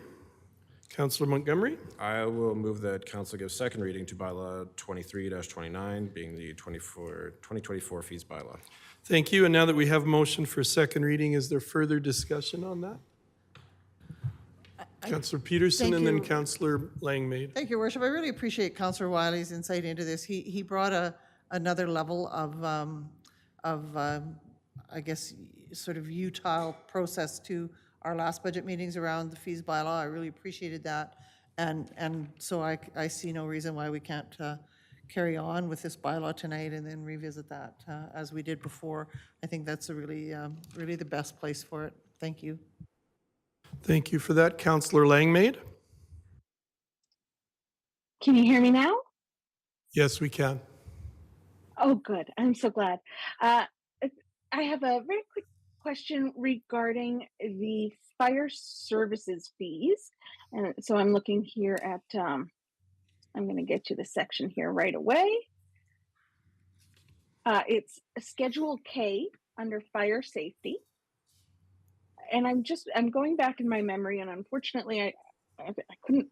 Councillor Montgomery? I will move that council give second reading to bylaw 23-29, being the 2024 fees bylaw. Thank you. And now that we have motion for second reading, is there further discussion on that? Councillor Peterson Thank and then you. Councillor Langmaid. Thank you, Worship. I really appreciate Councillor Wiley's insight into this. He brought another level of I guess, sort of utile process to our last budget meetings around the fees bylaw. I really appreciated that. And so I see no reason why we can't carry on with this bylaw tonight and then revisit that as we did before. I think that's a really the best place for it. Thank you. Thank you for that. Councillor Langmaid? Can you hear me now? Yes, we can. Oh, good. I'm so glad. I have a very quick question regarding the fire services fees. And so I'm looking here at, I'm going to get to the section here right away. It's Schedule K under fire safety. And I'm going back in my memory, and unfortunately I couldn't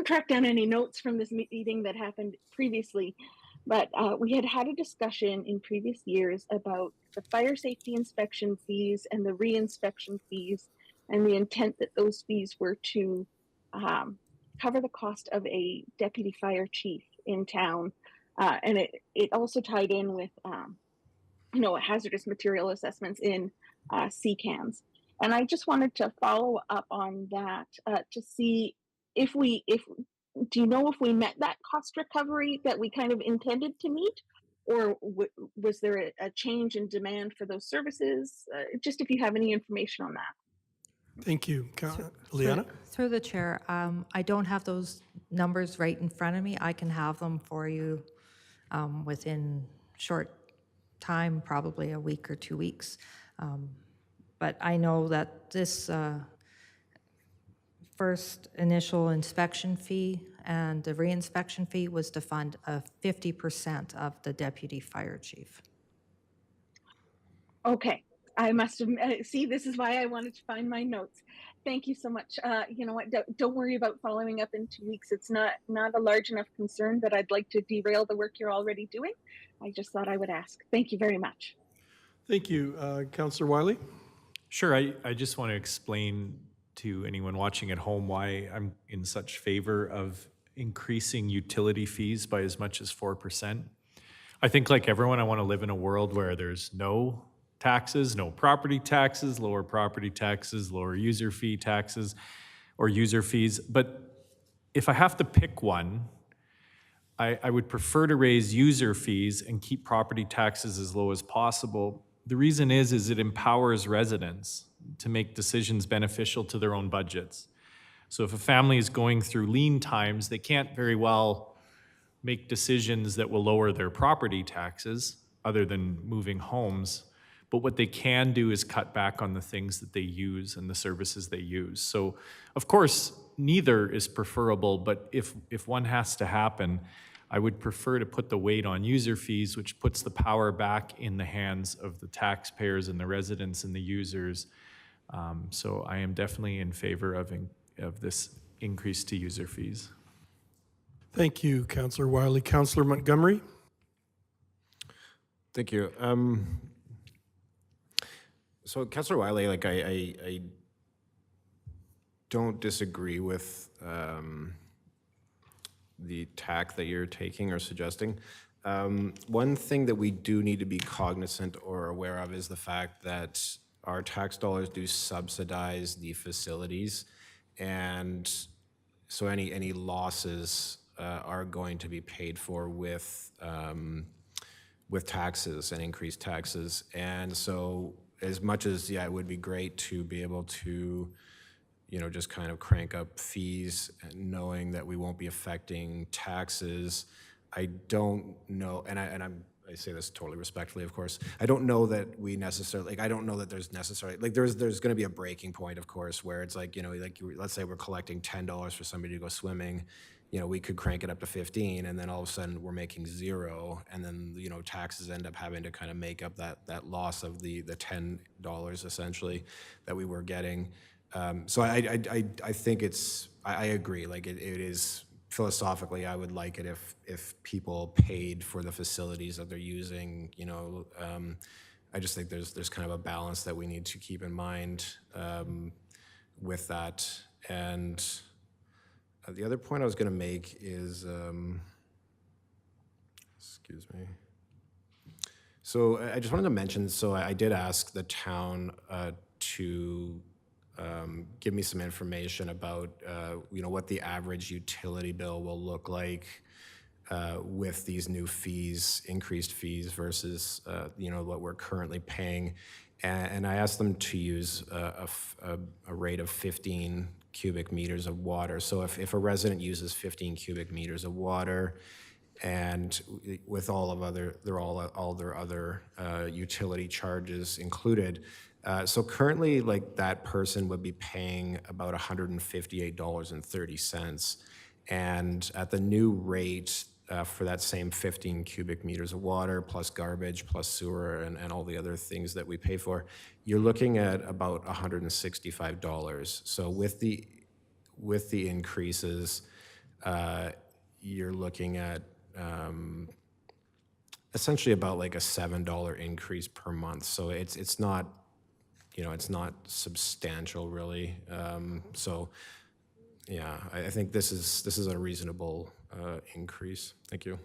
track down any notes from this meeting that happened previously, but we had a discussion in previous years about the fire safety inspection fees and the re-inspection fees, and the intent that those fees were to cover the cost of a deputy fire chief in town, and it also tied in with hazardous material assessments in CCAMs. And I just wanted to follow up on that to see do you know if we met that cost recovery that we kind of intended to meet, or was there a change in demand for those services? Just if you have any information on that. Thank you. Liana? Through the chair, I don't have those numbers right in front of me. I can have them for you within short time, probably a week or 2 weeks. But I know that this first initial inspection fee and the re-inspection fee was to fund 50% of the deputy fire chief. Okay, I must have, see, this is why I wanted to find my notes. Thank you so much. You know what, don't worry about following up in 2 weeks. It's not a large enough concern that I'd like to derail the work you're already doing. I just thought I would ask. Thank you very much. Thank you. Councillor Wiley? Sure, I just want to explain to anyone watching at home why I'm in such favor of increasing utility fees by as much as 4%. I think like everyone, I want to live in a world where there's no taxes, no property taxes, lower property taxes, lower user fee taxes or user fees. But if I have to pick one, I would prefer to raise user fees and keep property taxes as low as possible. The reason is it empowers residents to make decisions beneficial to their own budgets. So if a family is going through lean times, they can't very well make decisions that will lower their property taxes other than moving homes. But what they can do is cut back on the things that they use and the services they use. So of course, neither is preferable, but if one has to happen, I would prefer to put the weight on user fees, which puts the power back in the hands of the taxpayers and the residents and the users. So I am definitely in favor of this increase to user fees. Thank you, Councillor Wiley. Councillor Montgomery? Thank you. So Councillor Wiley, like I don't disagree with the tack that you're taking or suggesting. One thing that we do need to be cognizant or aware of is the fact that our tax dollars do subsidize the facilities, and so any losses are going to be paid for with taxes and increased taxes. And so as much as, yeah, it would be great to be able to just kind of crank up fees, and knowing that we won't be affecting taxes. I don't know, and I say this totally respectfully, of course. I don't know that we necessarily, like, I don't know that there's necessarily, like, there's going to be a breaking point, of course, where it's like, let's say we're collecting $10 for somebody to go swimming. We could crank it up to 15, and then all of a sudden we're making 0, and then, taxes end up having to kind of make up that loss of the $10 essentially that we were getting. So I think I agree. Like it is, philosophically, I would like it if people paid for the facilities that they're using. I just think there's kind of a balance that we need to keep in mind with that. And the other point I was going to make is, excuse me. So I just wanted to mention, so I did ask the town to give me some information about, what the average utility bill will look like with these new fees, increased fees versus, what we're currently paying. And I asked them to use a rate of 15 cubic meters of water. So if a resident uses 15 cubic meters of water, and with all their other utility charges included, so currently, like, that person would be paying about $158.30, and at the new rate for that same 15 cubic meters of water plus garbage plus sewer and all the other things that we pay for, you're looking at about $165. So with the increases, you're looking at essentially about like a $7 increase per month. So it's not, it's not substantial really. So yeah, I think this is a reasonable increase. Thank you.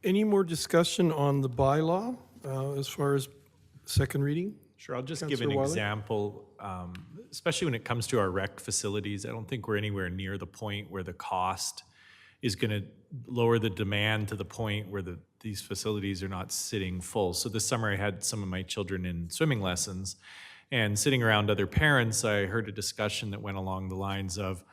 Any more discussion on the bylaw as far as second reading? Sure, I'll just give Councillor an Wiley? example, especially when it comes to our rec facilities. I don't think we're anywhere near the point where the cost is going to lower the demand to the point where these facilities are not sitting full. So this summer I had some of my children in swimming lessons, and sitting around other parents, I heard a discussion that went along the lines of,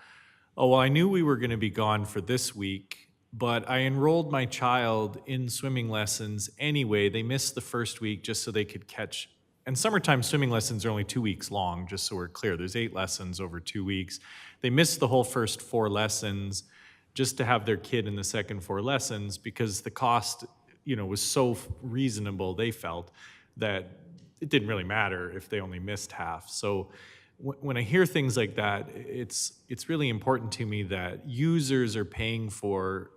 oh, well, I knew we were going to be gone for this week, but I enrolled my child in swimming lessons anyway. They missed the first week just so they could catch. And summertime swimming lessons are only 2 weeks long, just so we're clear. There's 8 lessons over 2 weeks. They missed the whole first 4 lessons just to have their kid in the second 4 lessons because the cost, was so reasonable, they felt, that it didn't really matter if they only missed half. So when I hear things like that, it's really important to me that users are paying for,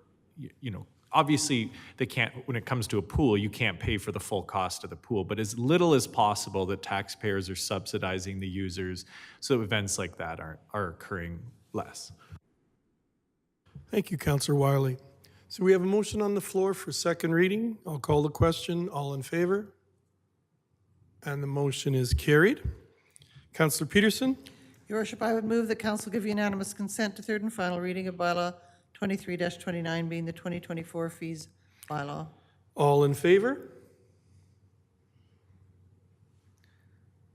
obviously they can't, when it comes to a pool, you can't pay for the full cost of the pool, but as little as possible that taxpayers are subsidizing the users so events like that are occurring less. Thank you, Councillor Wiley. So we have a motion on the floor for second reading. I'll call the question. All in favor? And the motion is carried. Councillor Peterson? Your Worship, I would move that council give unanimous consent to third and final reading of bylaw 23-29 being the 2024 fees bylaw. All in favor?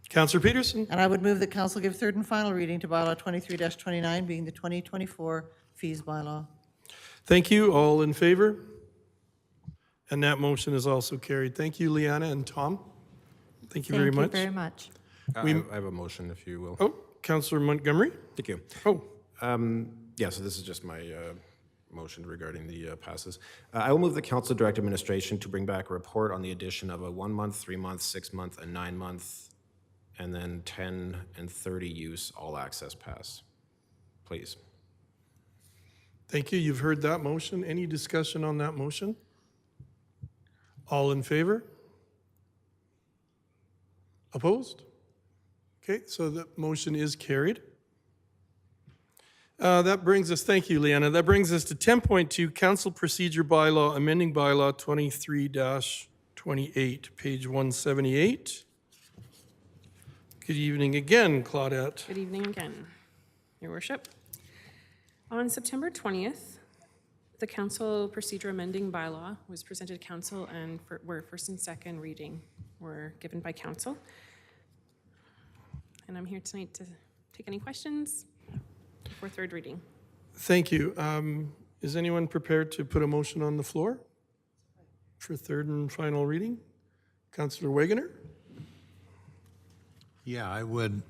Councillor Peterson? And I would move that council give third and final reading to bylaw 23-29 being the 2024 fees bylaw. Thank you. All in favor? And that motion is also carried. Thank you, Liana and Tom. Thank you very much. Thank you very much. I have a motion, if you will. Oh, Councillor Montgomery? Thank you. Oh, Yeah, so this is just my motion regarding the passes. I will move the council direct administration to bring back a report on the addition of a 1 month, 3 month, 6 month, and 9 month, and then 10 and 30 use all access pass. Please. thank you. You've heard that motion. Any discussion on that motion? All in favor? Opposed? Okay, so the motion is carried. That brings us, thank you, Leanna. That brings us to 10.2, Council Procedure Bylaw, amending Bylaw 23-28, page 178. Good evening again, Claudette. Good evening again, Your Worship. On September 20th, the council procedure amending bylaw was presented to council and where first and second reading were given by council. And I'm here tonight to take any questions for third reading. Thank you. Is anyone prepared to put a motion on the floor for third and final reading? Councillor Wagoner? Yeah, I would.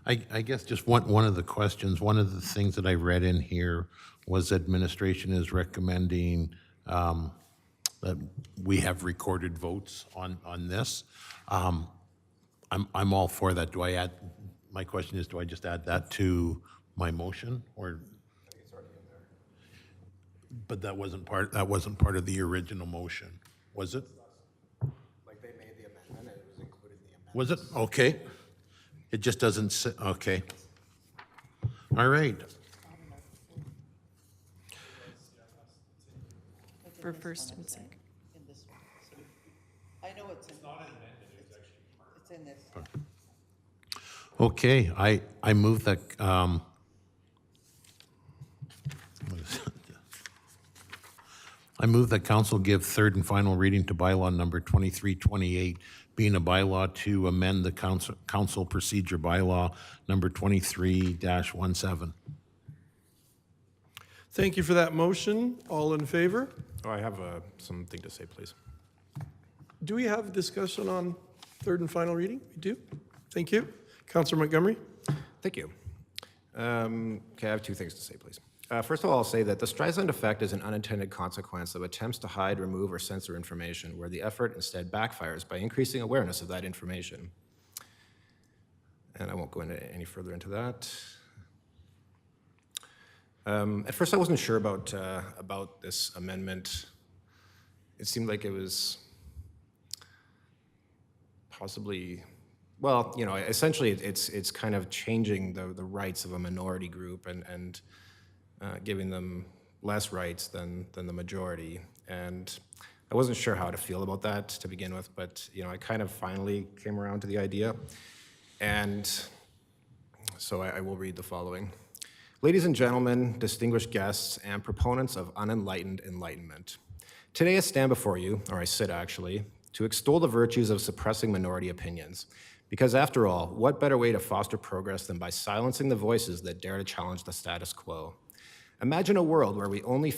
I guess just one of the questions, one of the things that I read in here was administration is recommending that we have recorded votes on this. I'm all for that. Do I add, my question is, do I just add that to my motion, or? But that wasn't part of the original motion, was it? Like they made the amendment, and it was included in the amendment. Was it? Okay. It just doesn't say, okay. All right. For first and second. I know it's not amended, it's in this. Okay, I move that, what is it? I move that council give third and final reading to bylaw number 2328, being a bylaw to amend the council procedure bylaw number 23-17. Thank you for that motion. All in favor? Oh, I have something to say, please. Do we have discussion on third and final reading? We do. Thank you. Councillor Montgomery? Thank you. Okay, I have two things to say, please. First of all, I'll say that the Streisand effect is an unintended consequence of attempts to hide, remove, or censor information, where the effort instead backfires by increasing awareness of that information. And I won't go into any further into that. At first, I wasn't sure about this amendment. It seemed like it was possibly, well, you know, essentially it's kind of changing the rights of a minority group and giving them less rights than the majority. And I wasn't sure how to feel about that to begin with, but you know, I kind of finally came around to the idea. And so I will read the following. Ladies and gentlemen, distinguished guests, and proponents of unenlightened enlightenment. Today I stand before you, or I sit actually, to extol the virtues of suppressing minority opinions. Because after all, what better way to foster progress than by silencing the voices that dare to challenge the status quo? Imagine a world where we only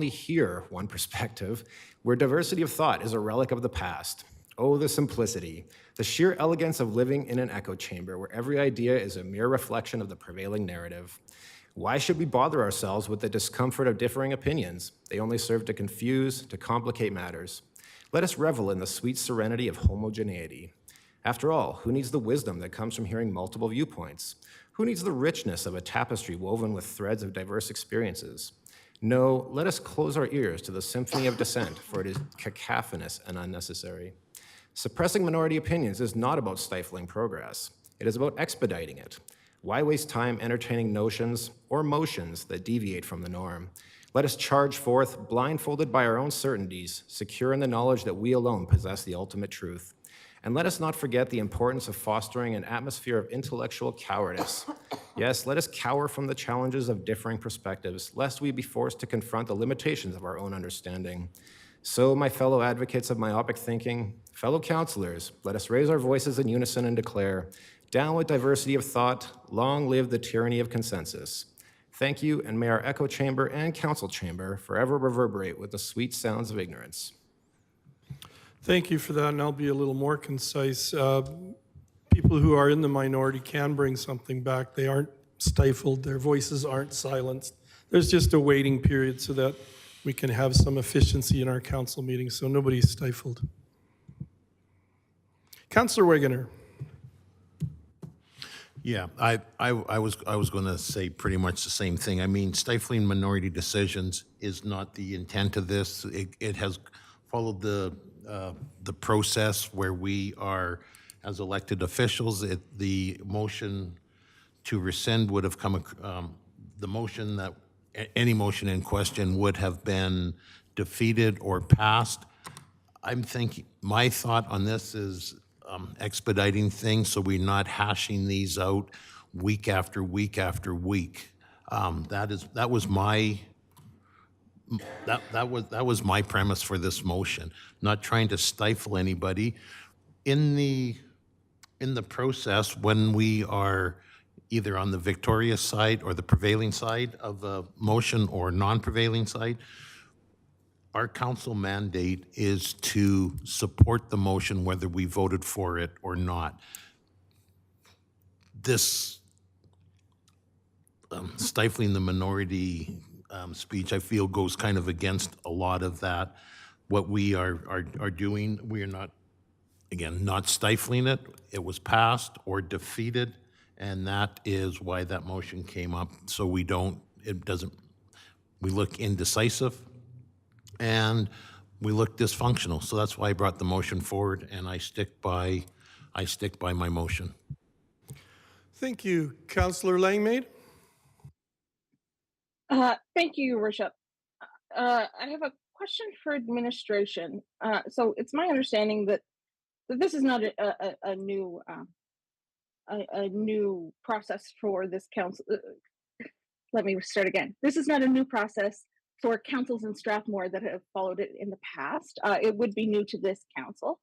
hear one perspective, where diversity of thought is a relic of the past. Oh, the simplicity, the sheer elegance of living in an echo chamber where every idea is a mere reflection of the prevailing narrative. Why should we bother ourselves with the discomfort of differing opinions? They only serve to confuse, to complicate matters. Let us revel in the sweet serenity of homogeneity. After all, who needs the wisdom that comes from hearing multiple viewpoints? Who needs the richness of a tapestry woven with threads of diverse experiences? No, let us close our ears to the symphony of dissent, for it is cacophonous and unnecessary. Suppressing minority opinions is not about stifling progress. It is about expediting it. Why waste time entertaining notions or motions that deviate from the norm? Let us charge forth, blindfolded by our own certainties, secure in the knowledge that we alone possess the ultimate truth. And let us not forget the importance of fostering an atmosphere of intellectual cowardice. Yes, let us cower from the challenges of differing perspectives, lest we be forced to confront the limitations of our own understanding. So, my fellow advocates of myopic thinking, fellow councillors, let us raise our voices in unison and declare, down with diversity of thought, long live the tyranny of consensus. Thank you, and may our echo chamber and council chamber forever reverberate with the sweet sounds of ignorance. Thank you for that, and I'll be a little more concise. People who are in the minority can bring something back. They aren't stifled. Their voices aren't silenced. There's just a waiting period so that we can have some efficiency in our council meetings, so nobody's stifled. Councillor Wagoner. Yeah, I was going to say pretty much the same thing. I mean, stifling minority decisions is not the intent of this. It has followed the process where we are, as elected officials, the motion to rescind would have come, the motion that, any motion in question would have been defeated or passed. I'm thinking, my thought on this is expediting things so we're not hashing these out week after week after week. That was my premise for this motion. Not trying to stifle anybody. In the in the process, when we are either on the victorious side or the prevailing side of the motion or non-prevailing side, our council mandate is to support the motion whether we voted for it or not. This stifling the minority speech, I feel, goes kind of against a lot of that. What we are doing, we are not, again, not stifling it. It was passed or defeated, and that is why that motion came up. So we don't, it doesn't, we look indecisive and we look dysfunctional. So that's why I brought the motion forward, and I stick by my motion. Thank you. Councillor Langmaid? Thank you, Your Worship. I have a question for administration. So it's my understanding that this is not a new process for this council. Let me start again. This is not a new process for councils in Strathmore that have followed it in the past. It would be new to this council.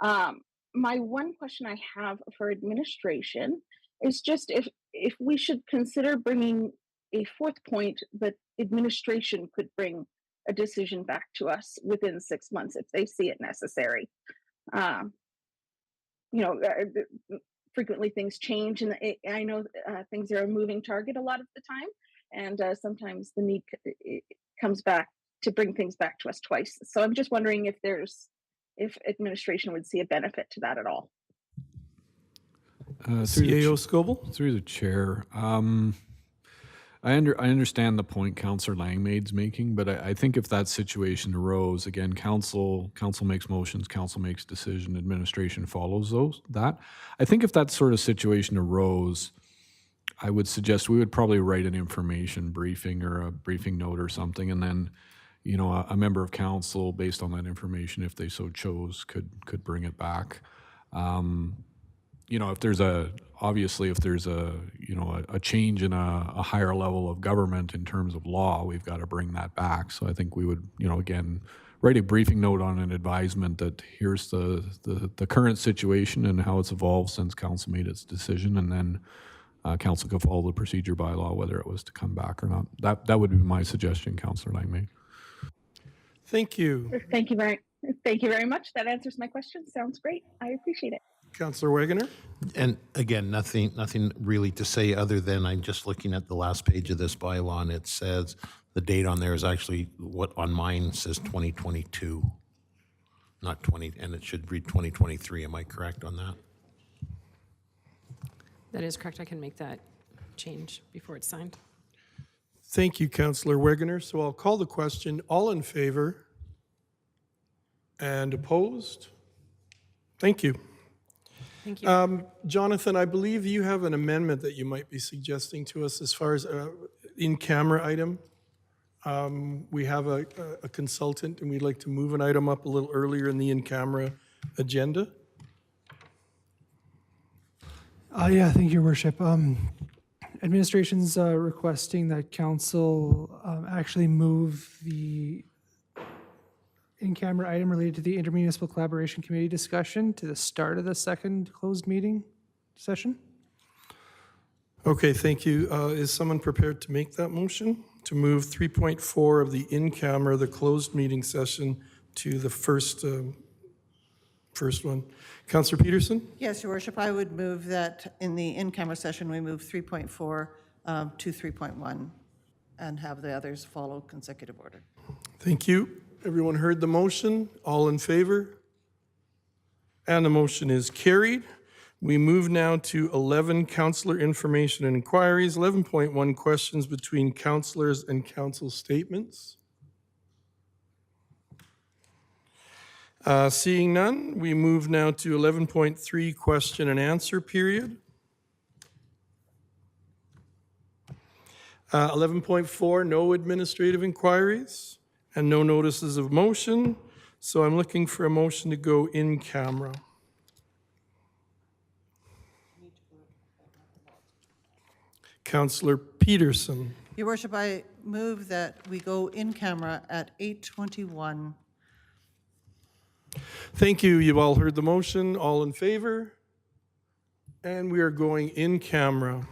My one question I have for administration is just if we should consider bringing a fourth point that administration could bring a decision back to us within 6 months if they see it necessary. Frequently things change, and I know things are a moving target a lot of the time, and sometimes the need comes back to bring things back to us twice. So I'm just wondering if administration would see a benefit to that at all. CAO Scoble? Through the chair, I understand the point Councillor Langmaid's making, but I think if that situation arose, again, council makes motions, council makes decision, administration follows that. I think if that sort of situation arose, I would suggest we would probably write an information briefing or a briefing note or something, and then, you know, a member of council, based on that information, if they so chose, could bring it back. You know, if there's a change in a higher level of government in terms of law, we've got to bring that back. So I think we would, you know, again, write a briefing note on an advisement that here's the current situation and how it's evolved since council made its decision, and then council could follow the procedure bylaw whether it was to come back or not. That would be my suggestion, Councillor Langmaid. Thank you. Thank you very much. That answers my question. Sounds great. I appreciate it. Councillor Wegener? And again, nothing really to say other than I'm just looking at the last page of this bylaw, and it says the date on there is actually what on mine says 2022, not 20, and it should read 2023. Am I correct on that? That is correct. I can make that change before it's signed. Thank you, Councillor Wegener. So I'll call the question. All in favor? And opposed? Thank you. Thank you. Jonathan, I believe you have an amendment that you might be suggesting to us as far as in-camera item. We have a consultant, and we'd like to move an item up a little earlier in the in-camera agenda. Yeah, thank you, Your Worship. Administration's requesting that council actually move the in-camera item related to the Intermunicipal Collaboration Committee discussion to the start of the second closed meeting session. Okay, thank you. Is someone prepared to make that motion? To move 3.4 of the in-camera, the closed meeting session, to the first one. Councillor Peterson? Yes, Your Worship, I would move that in the in-camera session, we move 3.4 to 3.1 and have the others follow consecutive order. Thank you. Everyone heard the motion? All in favor? And the motion is carried. We move now to 11, councillor information and inquiries. 11.1, questions between councillors and council statements. Seeing none, we move now to 11.3, question and answer period. 11.4, no administrative inquiries and no notices of motion. So I'm looking for a motion to go in camera. Councillor Peterson. Your Worship, I move that we go in camera at 8:21. Thank you. You've all heard the motion. All in favor? And we are going in camera.